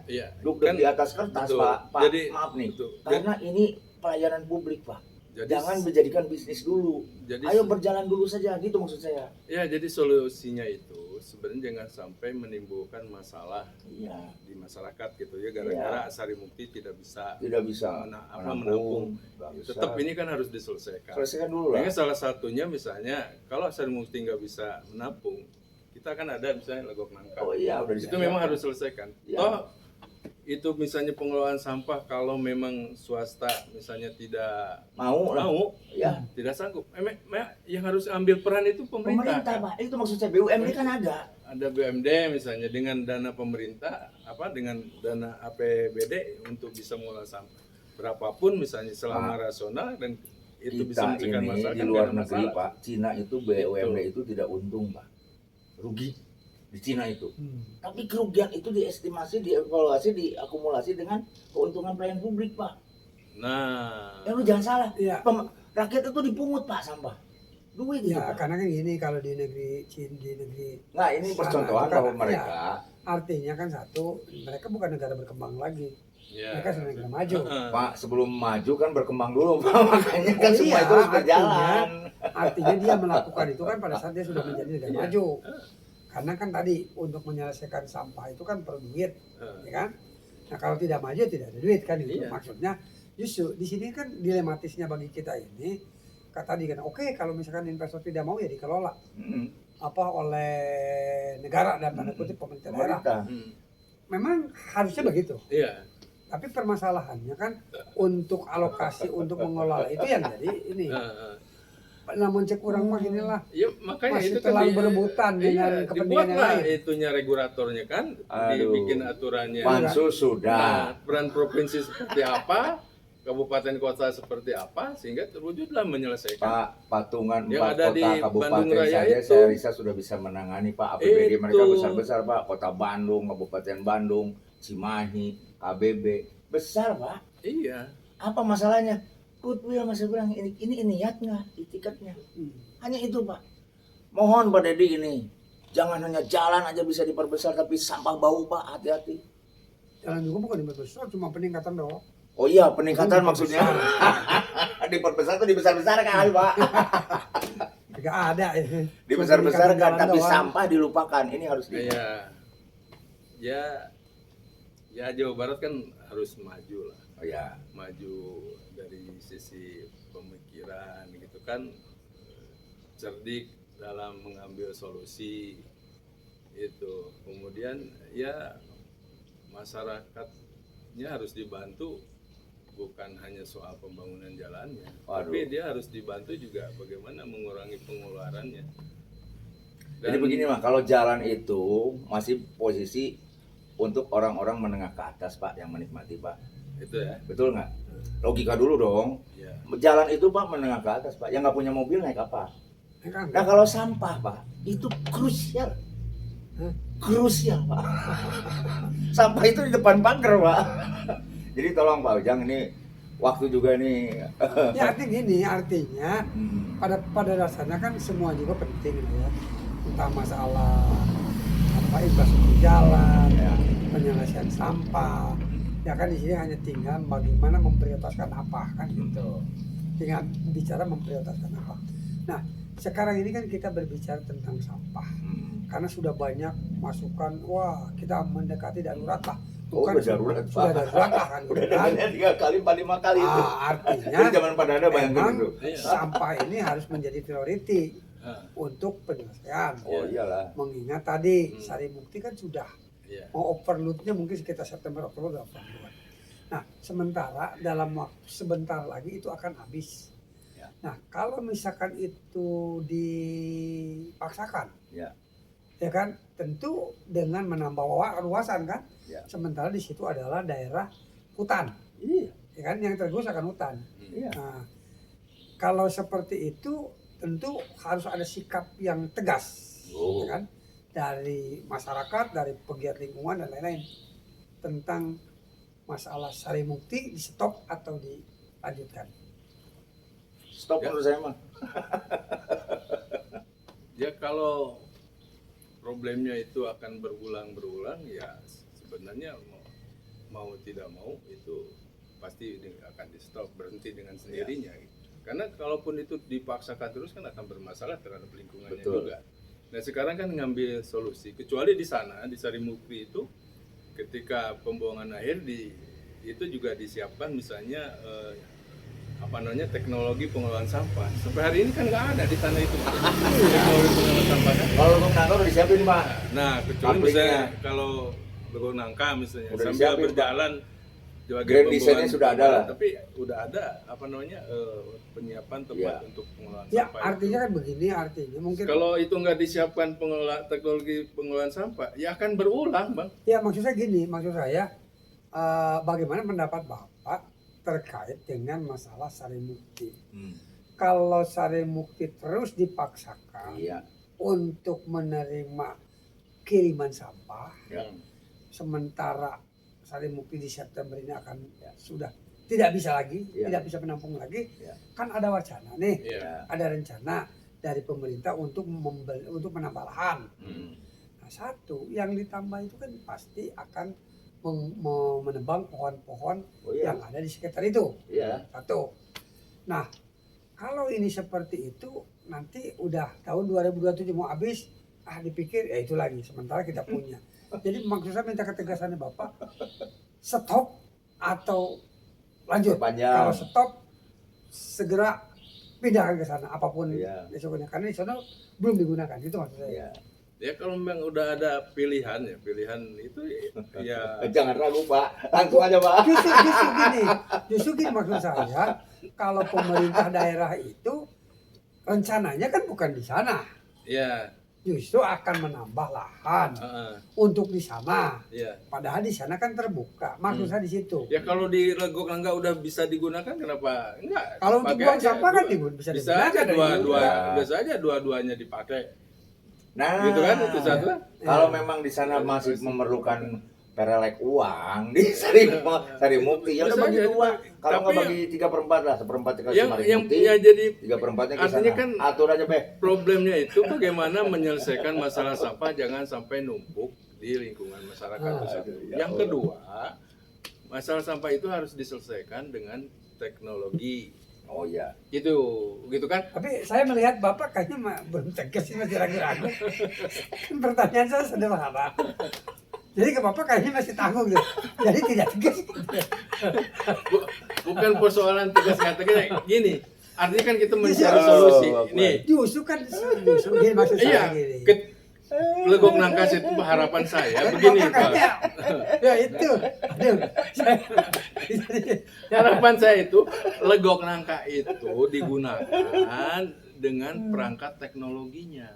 Ya. duduk Kan di atas kertas, betul. Pak. Jadi Maaf nih, betul. karena ini pelayanan publik, Pak. Jadi, Jangan menjadikan bisnis dulu. jadi Ayo berjalan dulu saja, gitu maksud saya. ya jadi solusinya itu sebenarnya jangan sampai menimbulkan masalah Iya, di masyarakat gitu ya gara-gara Sari Mukti tidak bisa tidak bisa menampung. nggak bisa. Tetap ini kan harus diselesaikan. Selesaikan dulu lah. Makanya salah satunya misalnya kalau Sari Mukti nggak bisa menampung, kita kan ada misalnya legok nangka. Oh iya, udah Itu disediakan. memang harus selesaikan. Iya. Toh itu misalnya pengelolaan sampah kalau memang swasta misalnya tidak mau lah. mau, Ya, tidak sanggup, yang harus ambil peran itu pemerintah. pemerintah, Pak. Itu maksud saya BUMD kan ada. Ada BUMD misalnya dengan dana pemerintah dengan dana APBD untuk bisa mengolah sampah berapapun misalnya selama rasional dan itu bisa Kita mencegah ini masalah di kan luar nggak ada negeri, masalah. Pak. Cina itu BUMD itu tidak untung, Pak. Rugi di Cina itu. Tapi kerugian itu diestimasi, dievaluasi, diakumulasi dengan keuntungan pelayanan publik, Pak. Nah, Ya lu jangan salah. Iya. Rakyat itu dipungut, Pak, sampah. Duit itu, Ya, Pak. karena kan gini kalau di negeri Cina, di negeri Nah, ini Sana percontohan itu kan, bahwa mereka artinya kan satu, mereka bukan negara berkembang lagi, ya. mereka sudah negara maju. Pak, sebelum maju kan berkembang dulu, Pak. Makanya kan Oh, semua iya, itu harus berjalan. Artinya dia melakukan itu kan pada saat dia sudah menjadi negara Iya. maju. Karena kan tadi untuk menyelesaikan sampah itu kan perlu duit, ya kan? Nah kalau tidak maju tidak ada duit kan itu. Iya. Maksudnya justru di sini kan dilematisnya bagi kita ini, kata tadi kan oke, kalau misalkan investor tidak mau ya dikelola oleh negara dan tanda kutip pemerintah daerah. Pemerintah. Memang harusnya begitu. Iya. Tapi permasalahannya kan untuk alokasi untuk mengelola itu yang jadi ini. Namun cek kurang mah inilah Ya makanya masih itu kan terlalu berebutan dengan kepentingan yang dibuatlah lain. itunya regulatornya kan, Aduh. dibikin aturannya. Pansus sudah. Nah, peran provinsi seperti apa, kabupaten kota seperti apa sehingga terwujudlah menyelesaikan Pak, patungan yang 4 ada kota di kabupaten Bandung Raya saja itu. saya rasa sudah bisa menangani Pak. APBD mereka Itu. besar-besar Pak. Kota Bandung, Kabupaten Bandung, Cimahi, KBB besar Pak. Iya. Apa masalahnya? Goodwill masih bilang ini niatnya, itikadnya. Hanya itu Pak. Mohon Pak Dedi ini jangan hanya jalan aja bisa diperbesar tapi sampah bau Pak, hati-hati. Jalan juga bukan diperbesar, cuma peningkatan doang. Oh iya peningkatan maksudnya. Diperbesar tuh dibesar-besarkan kali Pak. Tidak ada ini. Dibesar-besarkan Cuma peningkatan tapi jalan doang. sampah dilupakan. Ini harus Iya. Ya Jawa Barat kan harus maju lah. Oh ya. Maju dari sisi pemikiran gitu kan, cerdik dalam mengambil solusi itu. Kemudian ya masyarakatnya harus dibantu bukan hanya soal pembangunan jalannya, Waduh. tapi dia harus dibantu juga bagaimana mengurangi pengeluarannya. Jadi begini Pak, kalau jalan itu masih posisi untuk orang-orang menengah ke atas Pak yang menikmati Pak. Itu ya. Betul nggak? Logika dulu dong. Ya. Jalan itu Pak menengah ke atas Pak. Yang nggak punya mobil naik apa? Ya kan? Nah kalau sampah Pak, itu krusial. Hah? Krusial Pak. Sampah itu di depan pagar Pak. Jadi tolong Pak Ujang ini waktu juga nih. Ya artinya gini, artinya Hmm. pada dasarnya kan semua juga penting ya. Entah masalah apa infrastruktur jalan, Ya. penyelesaian sampah. Ya kan di sini hanya tinggal bagaimana memprioritaskan apa kan gitu. Tinggal bicara memprioritaskan apa. Nah, sekarang ini kan kita berbicara tentang sampah. Hmm. Karena sudah banyak masukan, wah kita mendekati darurat lah. Oh, Bukan udah darurat, sudah Pak. darurat lah kan. Udah gitu kan. ada 3 kali, 4, 5 kali itu. Artinya Jadi zaman pada ada bayangkan memang itu. Iya. sampah ini harus menjadi priority Ah, untuk penyelesaian. Oh iyalah. Mengingat tadi Hmm. Sari Mukti kan sudah iya. mau overloadnya mungkin sekitar September Oktober udah overload. Nah sementara dalam waktu sebentar lagi itu akan habis. Ya. Nah kalau misalkan itu dipaksakan, Ya. ya kan tentu dengan menambah luasan kan. Ya. Sementara di situ adalah daerah hutan, Iya. ya kan yang tergerus akan hutan. Iya. Nah, kalau seperti itu tentu harus ada sikap yang tegas, Oh. ya kan, dari masyarakat, dari pegiat lingkungan dan lain-lain tentang masalah Sari Mukti di stop atau dilanjutkan. Stop Ya. menurut saya mah. Ya kalau problemnya itu akan berulang-berulang ya sebenarnya mau tidak mau itu pasti akan di stop, berhenti dengan sendirinya. Karena kalaupun itu dipaksakan terus kan akan bermasalah terhadap lingkungannya Betul. juga. Nah sekarang kan ngambil solusi, kecuali di sana di Sari Mukti itu ketika pembuangan akhir itu juga disiapkan misalnya teknologi pengelolaan sampah. Sampai hari ini kan nggak ada di sana itu teknologi pengelolaan sampah kan. Kalau untuk kantor udah disiapin Pak. Nah, kecuali Pabriknya. misalnya kalau Legong Nangka misalnya Udah sambil disiapin, berjalan sebagai Grand pembuangan design-nya sudah ada lah. Tapi udah ada penyiapan tempat Ya. untuk pengelolaan Ya sampah. artinya kan begini, artinya mungkin Kalau itu nggak disiapkan teknologi pengelolaan sampah, ya akan berulang, Bang. ya maksud saya gini, maksud saya bagaimana pendapat Bapak terkait dengan masalah Sari Mukti. Kalau Sari Mukti terus dipaksakan Iya. untuk menerima kiriman sampah, Ya. sementara Sari Mukti di September ini akan Ya. sudah tidak bisa lagi, Ya. tidak bisa menampung lagi, Ya. kan ada wacana nih, Iya. ada rencana dari pemerintah untuk untuk menambah lahan. Hmm. Nah, satu yang ditambah itu kan pasti akan menebang pohon-pohon Oh iya. yang ada di sekitar itu. Iya. Satu. Nah, kalau ini seperti itu nanti udah tahun 2027 mau habis, dipikir ya itu lagi sementara kita punya. Jadi maksud saya minta ketegasannya Bapak, stop atau lanjut. Panjang. Kalau stop segera pindahkan ke sana apapun Iya. resikonya karena di sana belum digunakan. Itu maksud saya. Iya. Ya kalau memang udah ada pilihan ya, pilihan itu ya Jangan ragu Pak, langsung aja Pak. Justru gini maksud saya, kalau pemerintah daerah itu rencananya kan bukan di sana. ya justru akan menambah lahan untuk di sana. Iya. Padahal di sana kan terbuka. Maksud saya di situ. Ya kalau di Legok Nangka udah bisa digunakan, kenapa enggak? Kalau untuk Pakai buang aja sampah kan bisa bisa aja digunakan. bisa aja dua-duanya dipakai. Nah, Gitu kan itu satu. kalau memang di sana masih memerlukan perelek uang di Sarimukti, ya udah Bisa bagi aja, dua. Kalau tapi nggak bagi 3/4 lah, 1/4 dikasih Yang Sarimukti, ya jadi 3/4-nya ke artinya sana. kan Atur aja, Beh. problemnya itu bagaimana menyelesaikan masalah sampah jangan sampai numpuk di lingkungan masyarakat itu satu. ya Yang Allah. kedua, masalah sampah itu harus diselesaikan dengan teknologi. Oh iya. Gitu kan? Tapi saya melihat Bapak kayaknya belum tegas sih, masih ragu-ragu. Pertanyaan saya sederhana. Jadi ke Bapak kayaknya masih tanggung gitu. Jadi tidak tegas. Bukan persoalan tegas nggak tegas, gini. Artinya kan kita mencari Iya. solusi. Oh, Nih, Justru kan justru gini maksud iya. saya gini. Legok Nangka itu harapan saya begini, Bapak Pak. kayaknya, ya itu. Aduh, Harapan saya itu Legok Nangka itu digunakan dengan perangkat teknologinya.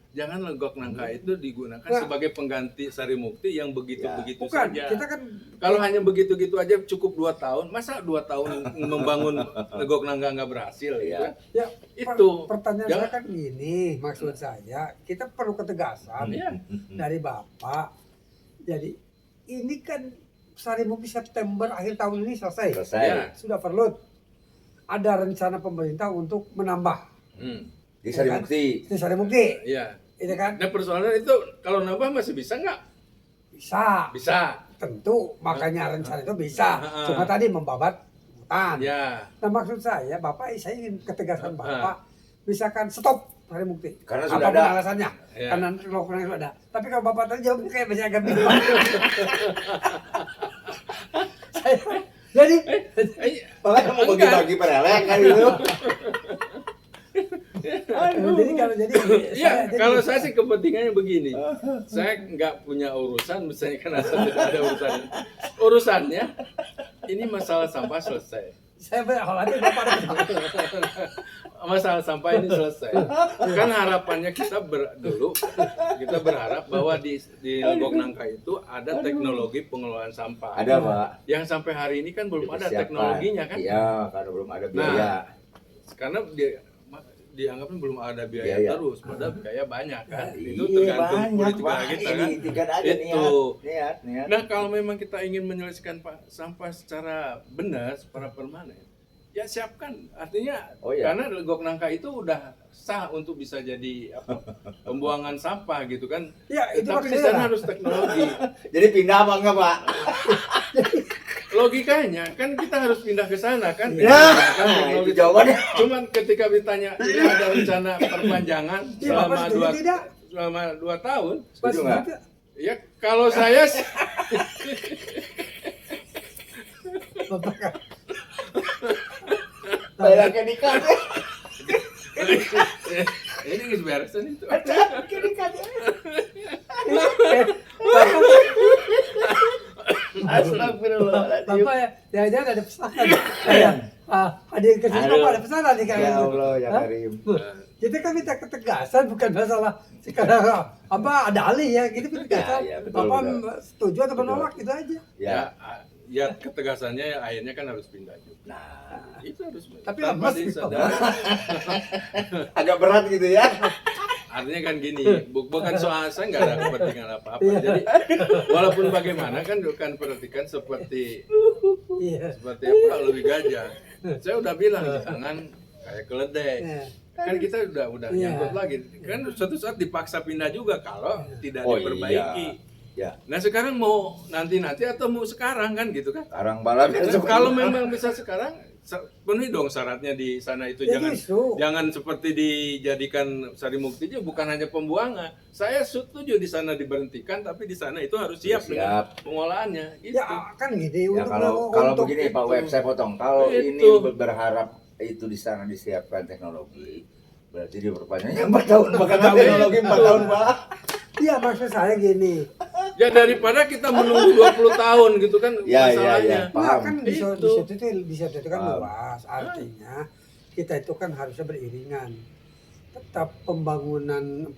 Jangan Legok Nangka itu digunakan Nah. sebagai pengganti Sarimukti yang begitu-begitu bukan, saja. kita kan Kalau hanya begitu-gitu aja cukup 2 tahun, masa 2 tahun membangun Legok Nangka nggak berhasil? Iya. ya Itu. pertanyaan Jangan- saya kan gini, maksud saya kita perlu ketegasan Iya. dari Bapak. Jadi ini kan Sarimukti September akhir tahun ini selesai. Selesai. Ya. Sudah perlu ada rencana pemerintah untuk menambah Di Sarimukti. di Sarimukti, Iya. itu kan Nah persoalan itu kalau nambah masih bisa nggak? bisa, Bisa. tentu makanya rencana itu bisa. Cuma tadi membabat hutan. Ya. Nah maksud saya ingin ketegasan Bapak, misalkan stop Sarimukti. Karena sudah Apapun ada. alasannya, Ya. karena lockdown itu ada. Tapi kalau Bapak tadi jawabnya kayak masih agak bingung. Jadi Makanya mau bagi-bagi perelek kan itu. jadi Iya, kalau saya sih kepentingannya begini. Saya nggak punya urusan, misalnya kan asal tidak ada urusannya. Urusannya ini masalah sampah selesai. saya khawatir Bapak ada Masalah sampah ini selesai. Kan harapannya kita dulu kita berharap bahwa di Legok Nangka itu ada teknologi pengelolaan sampah. Ada, Pak. Yang sampai hari ini kan belum ada Dipersiapkan. teknologinya kan? Iya, karena belum ada biaya. Karena dianggapnya belum ada biaya Biaya. terus, padahal biaya banyak kan. Itu Iya, tergantung banyak, politika Pak. kita Ini kan. tingkat aja Itu. niat. Nah kalau memang kita ingin menyelesaikan sampah secara benar, secara permanen, ya siapkan. Artinya Oh, iya. karena Legok Nangka itu udah sah untuk bisa jadi pembuangan sampah gitu kan. Ya, itu Tapi di maksudnya sana lah. harus teknologi. Jadi pindah apa enggak, Pak? Logikanya kan kita harus pindah ke sana kan. Ya, Kan itu teknologi. jawabannya. Cuman ketika ditanya ini ada rencana perpanjangan Iya, Bapak setuju tidak? selama 2 tahun, Setuju nggak? ya kalau saya Bapak kan. Bayangkan ikan. ini nggak beresan itu. Astagfirullahaladzim. Bapak ya jangan ada pesanan. Kayak hadir ke sini Aduh. Bapak ada pesanan nih Ya kayak gitu. Allah, ya Hah? Karim. Kita kan minta ketegasan bukan masalah sekarang apa ada alih ya gitu ketegasan. Ya, betul, Bapak betul. setuju atau Betul. menolak gitu aja. Ya. Ya ketegasannya ya akhirnya kan harus pindah juga. Nah, Itu harus. Tapi tanpa lemas disadari. agak berat gitu ya. Artinya kan gini, bukan soal saya nggak ada kepentingan apa-apa. Iya. Jadi walaupun bagaimana kan bukan perhatikan seperti Iya. apa lebih gajah. Saya udah bilang jangan kayak keledai. Iya. Kan kita udah Iya. nyangkut lagi. Kan suatu saat dipaksa pindah juga kalau tidak Oh, diperbaiki. Ya. Nah sekarang mau nanti atau mau sekarang kan gitu kan? Sekarang balap Nah, kalau memang bisa sekarang penuhi dong syaratnya di sana itu Ya, jangan justru. jangan seperti dijadikan Sarimukti itu bukan hanya pembuangan. Saya setuju di sana diberhentikan tapi di sana itu harus siap dengan pengolahannya. Gitu. Ya kan gini Ya kalau begini Pak itu. Web, saya potong. Kalau Itu. ini berharap itu di sana disiapkan teknologi, berarti diperpanjangnya 4 tahun. Bahkan teknologi 4 tahun, Pak. Iya maksud saya gini. Ya daripada kita menunggu 20 tahun gitu kan Ya, masalahnya. ya. Paham. Nah, kan di Itu. situ itu kan Paham. luas. Artinya kita itu kan harusnya beriringan. Tetap pembangunan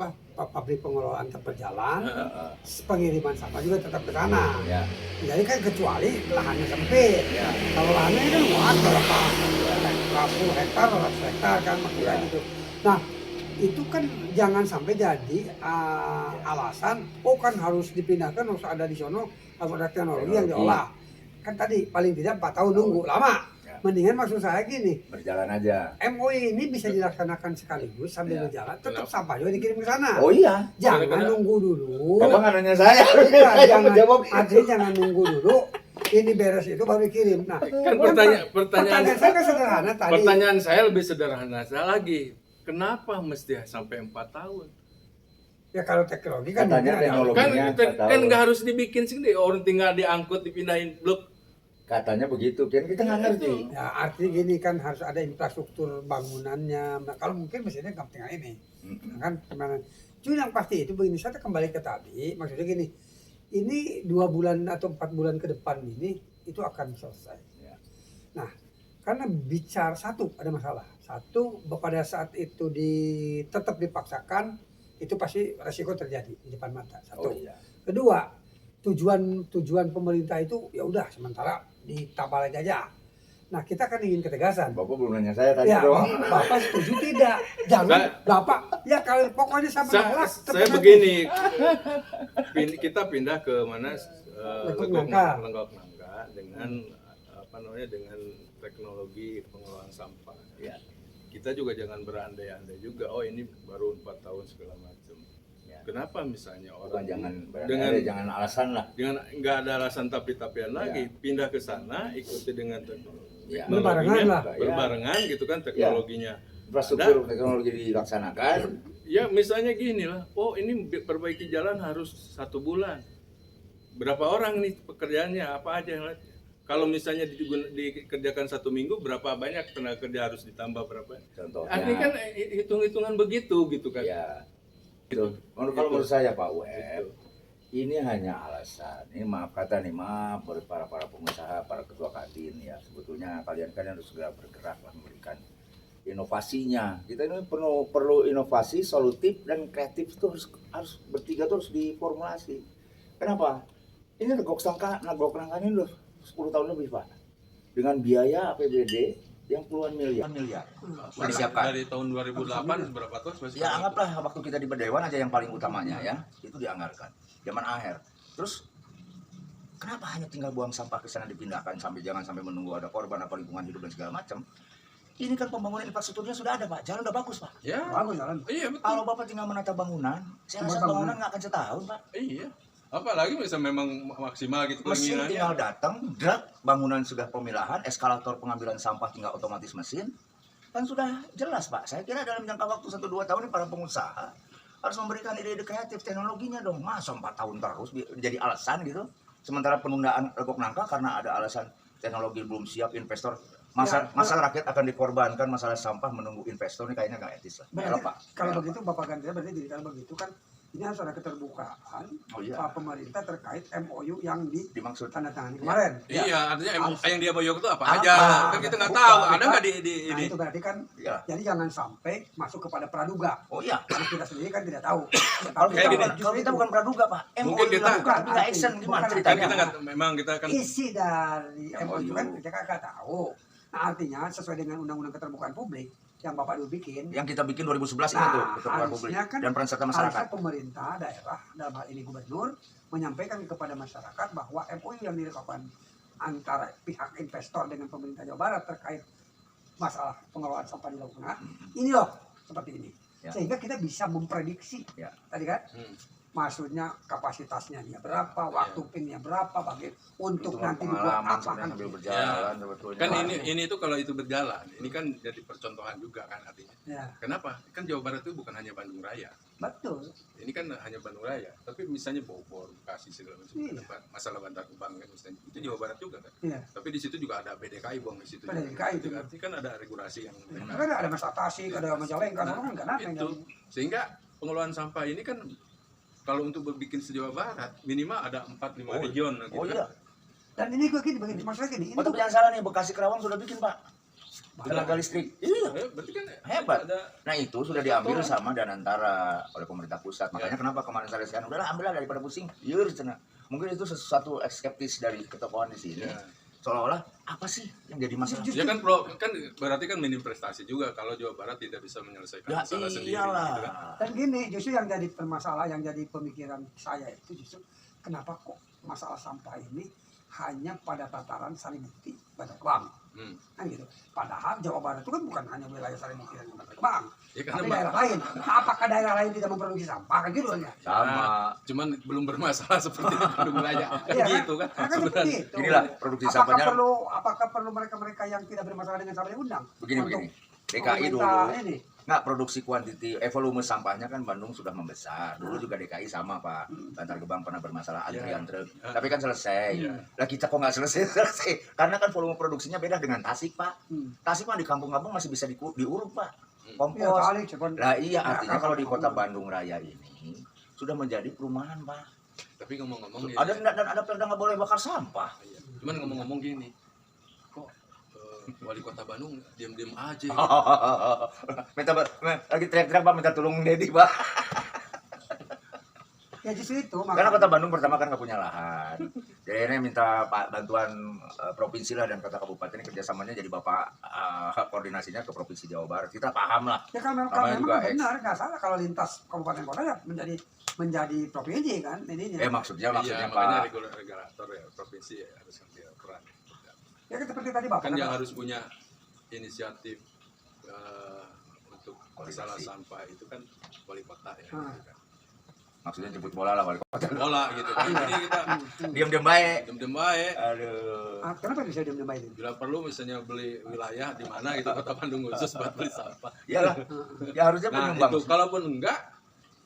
pabrik pengelolaan tetap berjalan, Heeh. pengiriman sampah juga tetap ke sana. Ya. Jadi kan kecuali lahannya sempit. Ya. Kalau lahannya kan luas berapa puluh hektar, 100 hektar kan maksudnya Ya. gitu. Nah itu kan jangan sampai jadi alasan, oh kan harus dipindahkan, harus ada di sono, harus ada teknologi yang diolah. Kan tadi paling tidak 4 tahun nunggu, lama. Ya. Mendingan maksud saya gini, Berjalan aja. MOI ini bisa dilaksanakan sekaligus sambil Ya. berjalan, tetap Kenapa? sampah juga dikirim ke sana. Oh iya. Jangan Karena- nunggu dulu. Bapak nggak nanya saya. Iya, Saya jangan, menjawab. artinya jangan nunggu dulu. Ini beres itu baru dikirim. Nah, Kan pertanyaan saya kan sederhana tadi. pertanyaan saya lebih sederhana lagi. Kenapa mesti sampai 4 tahun? Ya kalau teknologi kan Katanya mungkin ada- teknologi. Kan Loginya 4 tahun. kan nggak harus dibikin sendiri, orang tinggal diangkut dipindahin blok. Katanya begitu, kan kita nggak ngerti. Ya artinya gini kan harus ada infrastruktur bangunannya. Nah, kalau mungkin mesinnya gampang tinggal ini. Mm-mm. Kan gimana? Cuma yang pasti itu begini, saya kembali ke tadi, maksudnya gini, ini 2 bulan atau 4 bulan ke depan ini itu akan selesai. Ya. Nah, karena bicara satu ada masalah. Satu pada saat itu tetap dipaksakan itu pasti resiko terjadi di depan mata. Oh Satu. iya. Kedua, tujuan pemerintah itu ya udah sementara ditambah lagi aja. Nah, kita kan ingin ketegasan. Bapak belum nanya saya tadi Ya, dong. Bapak setuju tidak? Jangan, Bapak. Ya kalau pokoknya saya menolak. Saya begini, kita pindah ke mana? Lenggok Nangka. Lenggok Nangka dengan apa namanya, dengan teknologi pengelolaan sampah. Ya. Kita juga jangan berandai-andai juga. Oh ini baru 4 tahun segala macam. Ya. Kenapa misalnya Bukan orang jangan dengan jangan alasan lah. dengan nggak ada alasan tapi-tapian lagi, pindah ke sana ikuti dengan Ya. Berbarengan lah. berbarengan gitu kan teknologinya. Infrastruktur teknologi dilaksanakan. Ya misalnya gini lah, oh ini perbaiki jalan harus 1 bulan. Berapa orang nih pekerjaannya, apa aja yang kalau misalnya dikerjakan 1 minggu, berapa banyak tenaga kerja harus ditambah berapa? Contohnya. Artinya kan hitung-hitungan begitu gitu kan. Ya. Itu. Kalau menurut saya Pak Web, ini hanya alasan. Ini maaf kata nih, maaf buat para pengusaha, para ketua kadin ya. Sebetulnya kalian harus segera bergerak lah memberikan inovasinya. Kita ini perlu inovasi, solutif dan kreatif itu harus bertiga tuh harus diformulasi. Kenapa? Ini Lenggok Nangka ini udah 10 tahun lebih Pak. Dengan biaya APBD yang puluhan miliar. Sudah disiapkan. Dari tahun 2008 berapa tahun? Ya anggaplah waktu kita di Berdewan aja yang paling utamanya ya, itu dianggarkan. Zaman akhir. Terus kenapa hanya tinggal buang sampah ke sana dipindahkan jangan sampai menunggu ada korban apa lingkungan hidup dan segala macam. Ini kan pembangunan infrastrukturnya sudah ada Pak, jalan udah bagus Pak. Ya, Bagus jalan. iya betul. Kalau Bapak tinggal menata bangunan, saya rasa bangunan nggak akan setahun Pak. Iya. Apalagi bisa memang maksimal gitu Mesin keinginannya. tinggal datang, drag, bangunan sudah pemilahan, eskalator pengambilan sampah tinggal otomatis mesin. Kan sudah jelas Pak, saya kira dalam jangka waktu 1-2 tahun ini para pengusaha harus memberikan ide-ide kreatif teknologinya dong. Masa 4 tahun terus jadi alasan gitu. Sementara penundaan Lenggok Nangka karena ada alasan teknologi belum siap, investor. Masa rakyat akan dikorbankan masalah sampah menunggu investor ini kayaknya nggak etis lah. Berarti, Pak. kalau begitu Bapak ganti berarti jadi kalau begitu kan ini harus ada keterbukaan Oh iya. Pak pemerintah terkait MOU yang Dimaksud ditandatangani kemarin. Iya, artinya yang dia boyok itu apa Apa? aja. Kan kita nggak Bukan, tahu, ada bukan. nggak di Nah, ini. itu berarti kan Iya. jadi jangan sampai masuk kepada praduga. Oh iya. Karena kita sendiri kan tidak tahu. Kalau Kayak gini. kita bukan praduga Pak, Mungkin MOU kita- dilakukan, tapi nggak action gimana Bukan, Kan ceritanya? kita nggak, memang kita kan isi dari MOU kan MOU. kita kan nggak tahu. Nah artinya sesuai dengan Undang-Undang Keterbukaan Publik yang Bapak dulu bikin, Yang kita bikin 2011 itu Nah, keterbukaan publik harusnya kan- dan peran serta masyarakat. harusnya pemerintah daerah dalam hal ini gubernur menyampaikan kepada masyarakat bahwa MOU yang dilakukan antara pihak investor dengan pemerintah Jawa Barat terkait masalah pengelolaan sampah di Laut Tengah ini loh seperti ini, Ya. sehingga kita bisa memprediksi Ya. tadi kan maksudnya kapasitasnya dia berapa, waktu pinnya berapa, bagi untuk nanti dibuat pengalaman apa sebenarnya kan. sambil berjalan sebetulnya. kan ini itu kalau itu berjalan, ini kan jadi percontohan juga kan artinya. Ya, Kenapa? Kan Jawa Barat itu bukan hanya Bandung Raya. betul. Ini kan hanya Bandung Raya, tapi misalnya Bogor, Bekasi segala macam Iya. masalah Bantar Gebang kan misalnya. Itu Jawa Barat juga kan. Iya. Tapi di situ juga ada BDKI buang di situ. BDKI itu. Artinya kan ada regulasi yang Karena ada Mas Tasik, ada Majalengka, ada orang kan ada yang itu. Sehingga pengelolaan sampah ini kan kalau untuk berbikin se-Jawa Barat minimal ada 4-5 region gitu. Oh iya. dan ini gue gini begini, maksudnya gini, ini Oh tapi jangan salah nih, Bekasi Kerawang sudah bikin Pak. tenaga listrik. Iya. Berarti kan Hebat. ada Nah itu sudah diambil sama Danantara oleh pemerintah pusat. Makanya kenapa kemarin saya lihat, udahlah ambillah daripada pusing. Yur, cenah. Mungkin itu sesuatu skeptis dari ketokohan di sini. ya. Seolah-olah apa sih yang jadi masalah? Ya kan kan berarti kan minim prestasi juga kalau Jawa Barat tidak bisa menyelesaikan Ya masalah sendiri. iyalah. Gitu kan. Dan gini, justru yang jadi permasalah, yang jadi pemikiran saya itu justru kenapa kok masalah sampah ini hanya pada tataran Sarimukti, Bantar Gebang, Hmm. kan gitu. Padahal Jawa Barat itu kan bukan hanya wilayah Sarimukti dan Bantar Gebang, Ya, tapi karena daerah lain. Nah, apakah daerah lain tidak memproduksi sampah kan gitu kan ya? Sama. cuman belum bermasalah seperti di Bandung Raya. Iya, Begitu kan Karena kan sebenarnya. begitu. Inilah produksi Apakah sampahnya. perlu mereka-mereka yang tidak bermasalah dengan sampah diundang? Begini. DKI dulu. Pemerintah ini. Nggak, produksi kuantiti, volume sampahnya kan Bandung sudah membesar. Dulu juga DKI sama Pak. Bantar Gebang pernah bermasalah antrian truk. Tapi kan selesai. Iya. Lah kita kok nggak selesai? Karena kan volume produksinya beda dengan Tasik, Pak. Tasik mah di kampung-kampung masih bisa diuruk, Pak. Iya Kompos. kali, cuman Lah iya, artinya Ya, kalau di kota kampung. Bandung Raya ini sudah menjadi perumahan, Pak. Tapi ngomong-ngomong gini, Ada dan ada perda nggak boleh bakar sampah. iya. Cuman ngomong-ngomong gini, kok wali kota Bandung diam-diam aja. Lagi teriak-teriak Pak, minta tolong Dedi, Pak. ya justru itu Karena makanya. kota Bandung pertama kan nggak punya lahan. Jadi ini minta bantuan provinsi lah dan kota kabupaten, kerjasamanya jadi bapak koordinasinya ke provinsi Jawa Barat. Kita paham lah. Ya kalau Namanya juga memang benar, nggak salah kalau lintas kabupaten kota ya menjadi provinsi kan ininya. Maksudnya Iya, makanya Pak. regulator ya provinsi ya harus ngambil peran. Ya kan seperti tadi Bapak Kan yang kata. harus punya inisiatif untuk masalah Koordinasi. sampah itu kan wali kota ya. Hmm. Gitu kan. Maksudnya jemput bola lah wali kota. Bola gitu kan. Jadi kita Diam-diam baik. dem-dem baik. Aduh. Kenapa bisa diam-diam ini? Bila perlu misalnya beli wilayah di mana gitu kota Bandung khusus buat beli sampah. Iyalah. Ya harusnya Nah penyumbang. itu kalaupun enggak,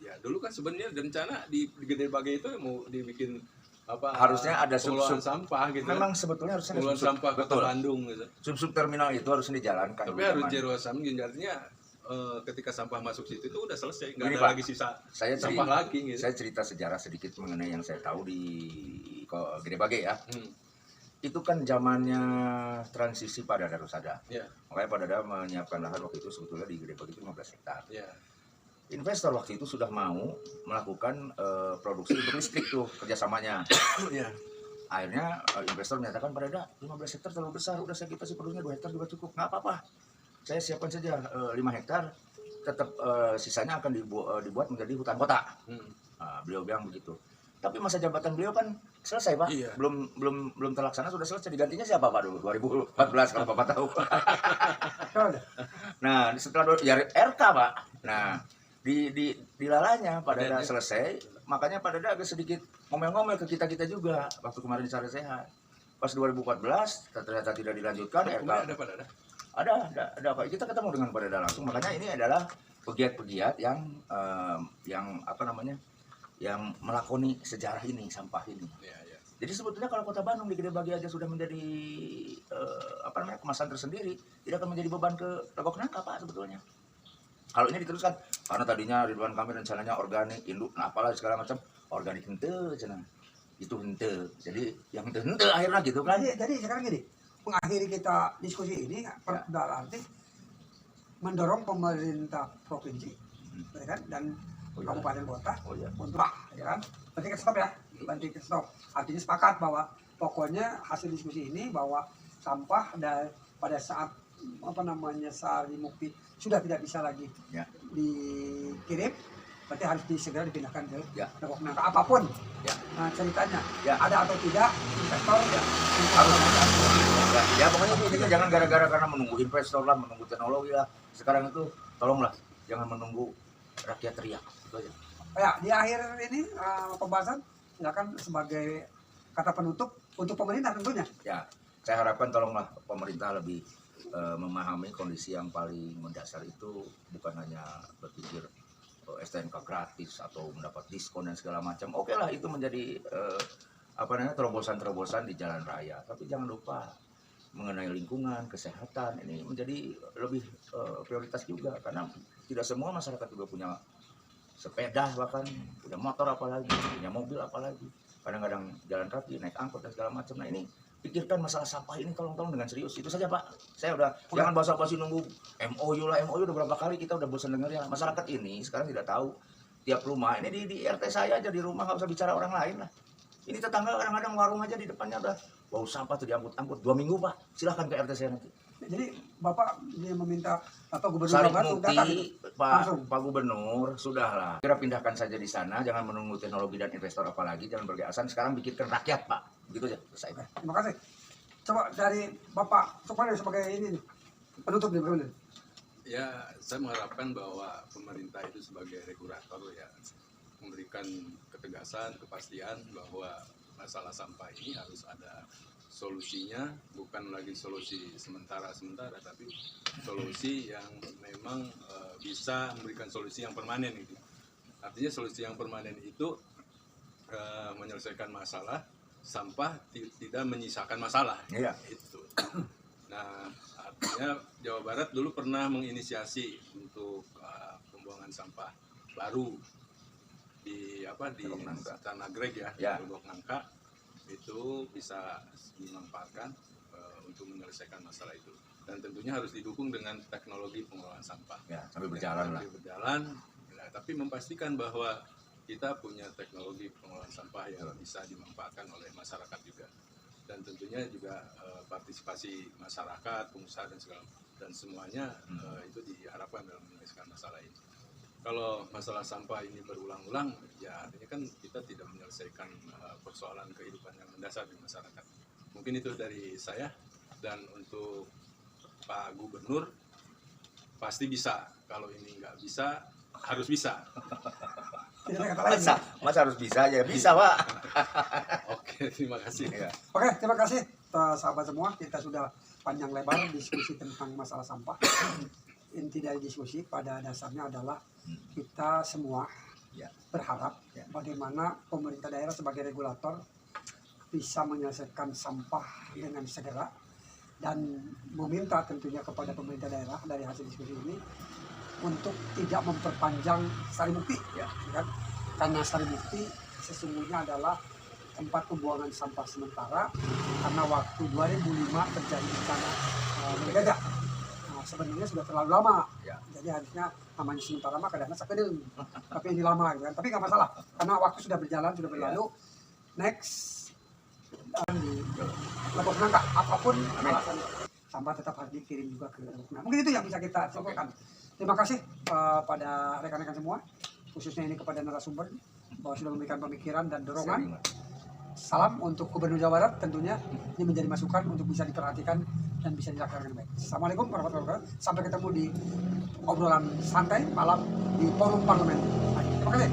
ya dulu kan sebenarnya rencana di Gede Bage itu mau dibikin apa? Harusnya ada pengelolaan sub-sub. sampah gitu. Memang sebetulnya harusnya ada pengelolaan sub-sub. sampah kota Betul. Bandung gitu. Sub-sub terminal itu harusnya dijalankan. Tapi dulu, harus teman. zero sum artinya ketika sampah masuk situ itu udah selesai, nggak Ini, ada Pak, lagi sisa Saya sampah cerita, lagi gitu. saya cerita sejarah sedikit mengenai yang saya tahu di Gede Bage ya. Hmm, Itu kan zamannya transisi pada Darusada. ya, Makanya Pak Dada menyiapkan lahan waktu itu sebetulnya di Gede Bage itu 15 hektar. ya. Investor waktu itu sudah mau melakukan produksi untuk listrik tuh kerjasamanya. Iya. Akhirnya investor menyatakan Pak Dada 15 hektar terlalu besar, udah saya kita sih produksinya 2 hektar juga cukup. Nggak apa-apa, saya siapkan saja 5 hektar, tetap sisanya akan dibuat menjadi hutan kota. Hmm. Nah, beliau bilang begitu. Tapi masa jabatan beliau kan selesai, Pak. Iya. Belum terlaksana, sudah selesai. Digantinya siapa, Pak, dulu? 2014 kalau Bapak tahu. Nah, setelah ya RK, Pak. Nah, di lalanya pada Ada, selesai, makanya pada agak sedikit ngomel-ngomel ke kita juga waktu kemarin di Sare Sehat. Pas 2014 ternyata tidak dilanjutkan RK. Kemudian ada pada ada. Ada Pak. Kita ketemu dengan Pak Dada langsung. Makanya ini adalah pegiat-pegiat yang apa namanya? Yang melakoni sejarah ini, sampah ini. Ya, ya. Jadi sebetulnya kalau Kota Bandung di Gede Bage aja sudah menjadi apa namanya? Kemasan tersendiri, tidak akan menjadi beban ke Legok Nangka, Pak, sebetulnya. Kalau ini diteruskan, karena tadinya Ridwan Kamil rencananya organik, induk, nah apalah segala macam, organik henteu cenah. Itu henteu. Jadi yang henteu akhirnya gitu kan. Jadi sekarang gini, mengakhiri kita diskusi ini dalam arti mendorong pemerintah provinsi, ya kan, dan Oh, iya. kabupaten kota Oh iya. untuk ya kan, berarti kita stop ya, berarti kita stop. Artinya sepakat bahwa pokoknya hasil diskusi ini bahwa sampah pada saat apa namanya Sarimukti sudah tidak bisa lagi Ya. dikirim, berarti harus segera dipindahkan ke Ya. Legok Nangka apapun. Ya. Nah, ceritanya Ya. ada atau tidak investor ya Harus. Ya pokoknya intinya jangan gara-gara karena menunggu investor lah, menunggu teknologi lah. Sekarang itu tolonglah jangan menunggu rakyat teriak. Itu aja. Ya, di akhir ini pembahasan silakan sebagai kata penutup untuk pemerintah tentunya. Ya, saya harapkan tolonglah pemerintah lebih memahami kondisi yang paling mendasar itu bukan hanya berpikir STNK gratis atau mendapat diskon dan segala macam. Oke lah itu menjadi apa namanya terobosan-terobosan di jalan raya. Tapi jangan lupa mengenai lingkungan, kesehatan ini menjadi lebih prioritas juga karena tidak semua masyarakat juga punya sepeda, bahkan punya motor apalagi, punya mobil apalagi. Kadang-kadang jalan kaki, naik angkot dan segala macam. Nah ini pikirkan masalah sampah ini tolong dengan serius. Itu saja Pak. Saya udah jangan basa-basi nunggu MOU lah. MOU udah berapa kali kita udah bosan dengarnya. Masyarakat ini sekarang tidak tahu tiap rumah. Ini di RT saya aja di rumah nggak usah bicara orang lain lah. Ini tetangga kadang-kadang warung aja di depannya udah bau sampah tuh diangkut-angkut 2 minggu Pak. Silahkan ke RT saya nanti. Jadi Bapak dia meminta apa gubernur Sari Jawa Barat untuk datang gitu? Langsung. Pak Gubernur, sudahlah. Kira pindahkan saja di sana, jangan menunggu teknologi dan investor apalagi, jangan bergeasan. Sekarang pikirkan rakyat Pak. Begitu aja, selesai. Oke, terima kasih. Coba dari Bapak Supaya sebagai ini nih, penutup nih bagaimana? Ya, saya mengharapkan bahwa pemerintah itu sebagai regulator ya memberikan ketegasan, kepastian bahwa masalah sampah ini harus ada solusinya, bukan lagi solusi sementara-sementara, tapi solusi yang memang bisa memberikan solusi yang permanen gitu. Artinya solusi yang permanen itu menyelesaikan masalah sampah, tidak menyisakan masalah. Iya. Itu. Nah, artinya Jawa Barat dulu pernah menginisiasi untuk pembuangan sampah baru di Tanah Greg ya. Teluk Nangka. Itu bisa dimanfaatkan untuk menyelesaikan masalah itu, dan tentunya harus didukung dengan teknologi pengelolaan sampah. Ya, sambil berjalan lah. Ya, tapi memastikan bahwa kita punya teknologi pengelolaan sampah yang bisa dimanfaatkan oleh masyarakat juga, dan tentunya juga partisipasi masyarakat, pengusaha dan semuanya itu diharapkan dalam menyelesaikan masalah ini. Kalau masalah sampah ini berulang-ulang, ya artinya kan kita tidak menyelesaikan persoalan kehidupan yang mendasar di masyarakat. Mungkin itu dari saya, dan untuk Pak Gubernur pasti bisa. Kalau ini nggak bisa, harus bisa. Tidak ada kata lain. Masa harus bisa ya? Bisa Pak. Oke, terima kasih. Ya. Oke, terima kasih sahabat semua. Kita sudah panjang lebar diskusi tentang masalah sampah. Inti dari diskusi pada dasarnya adalah kita semua berharap bagaimana pemerintah daerah sebagai regulator bisa menyelesaikan sampah dengan segera, dan meminta tentunya kepada pemerintah daerah dari hasil diskusi ini untuk tidak memperpanjang Sari Mukti, kan? Karena Sari Mukti sesungguhnya adalah tempat pembuangan sampah sementara karena waktu 2005 terjadi bencana mendadak. Sebenarnya sudah terlalu lama, jadi harusnya namanya sementara mah kadang-kadang sakedeng, tapi ini lama gitu kan. Tapi nggak masalah, karena waktu sudah berjalan, sudah berlalu. Next di Lebok Nangka, apapun alasan sampah tetap harus dikirim juga ke Lebok Nangka. Mungkin itu yang bisa kita simpulkan. Terima kasih pada rekan-rekan semua, khususnya ini kepada narasumber bahwa sudah memberikan pemikiran dan dorongan. Salam untuk Gubernur Jawa Barat, tentunya ini menjadi masukan untuk bisa diperhatikan dan bisa dilaksanakan baik. Assalamualaikum warahmatullahi wabarakatuh. Sampai ketemu di obrolan santai malam di forum parlemen. Terima kasih.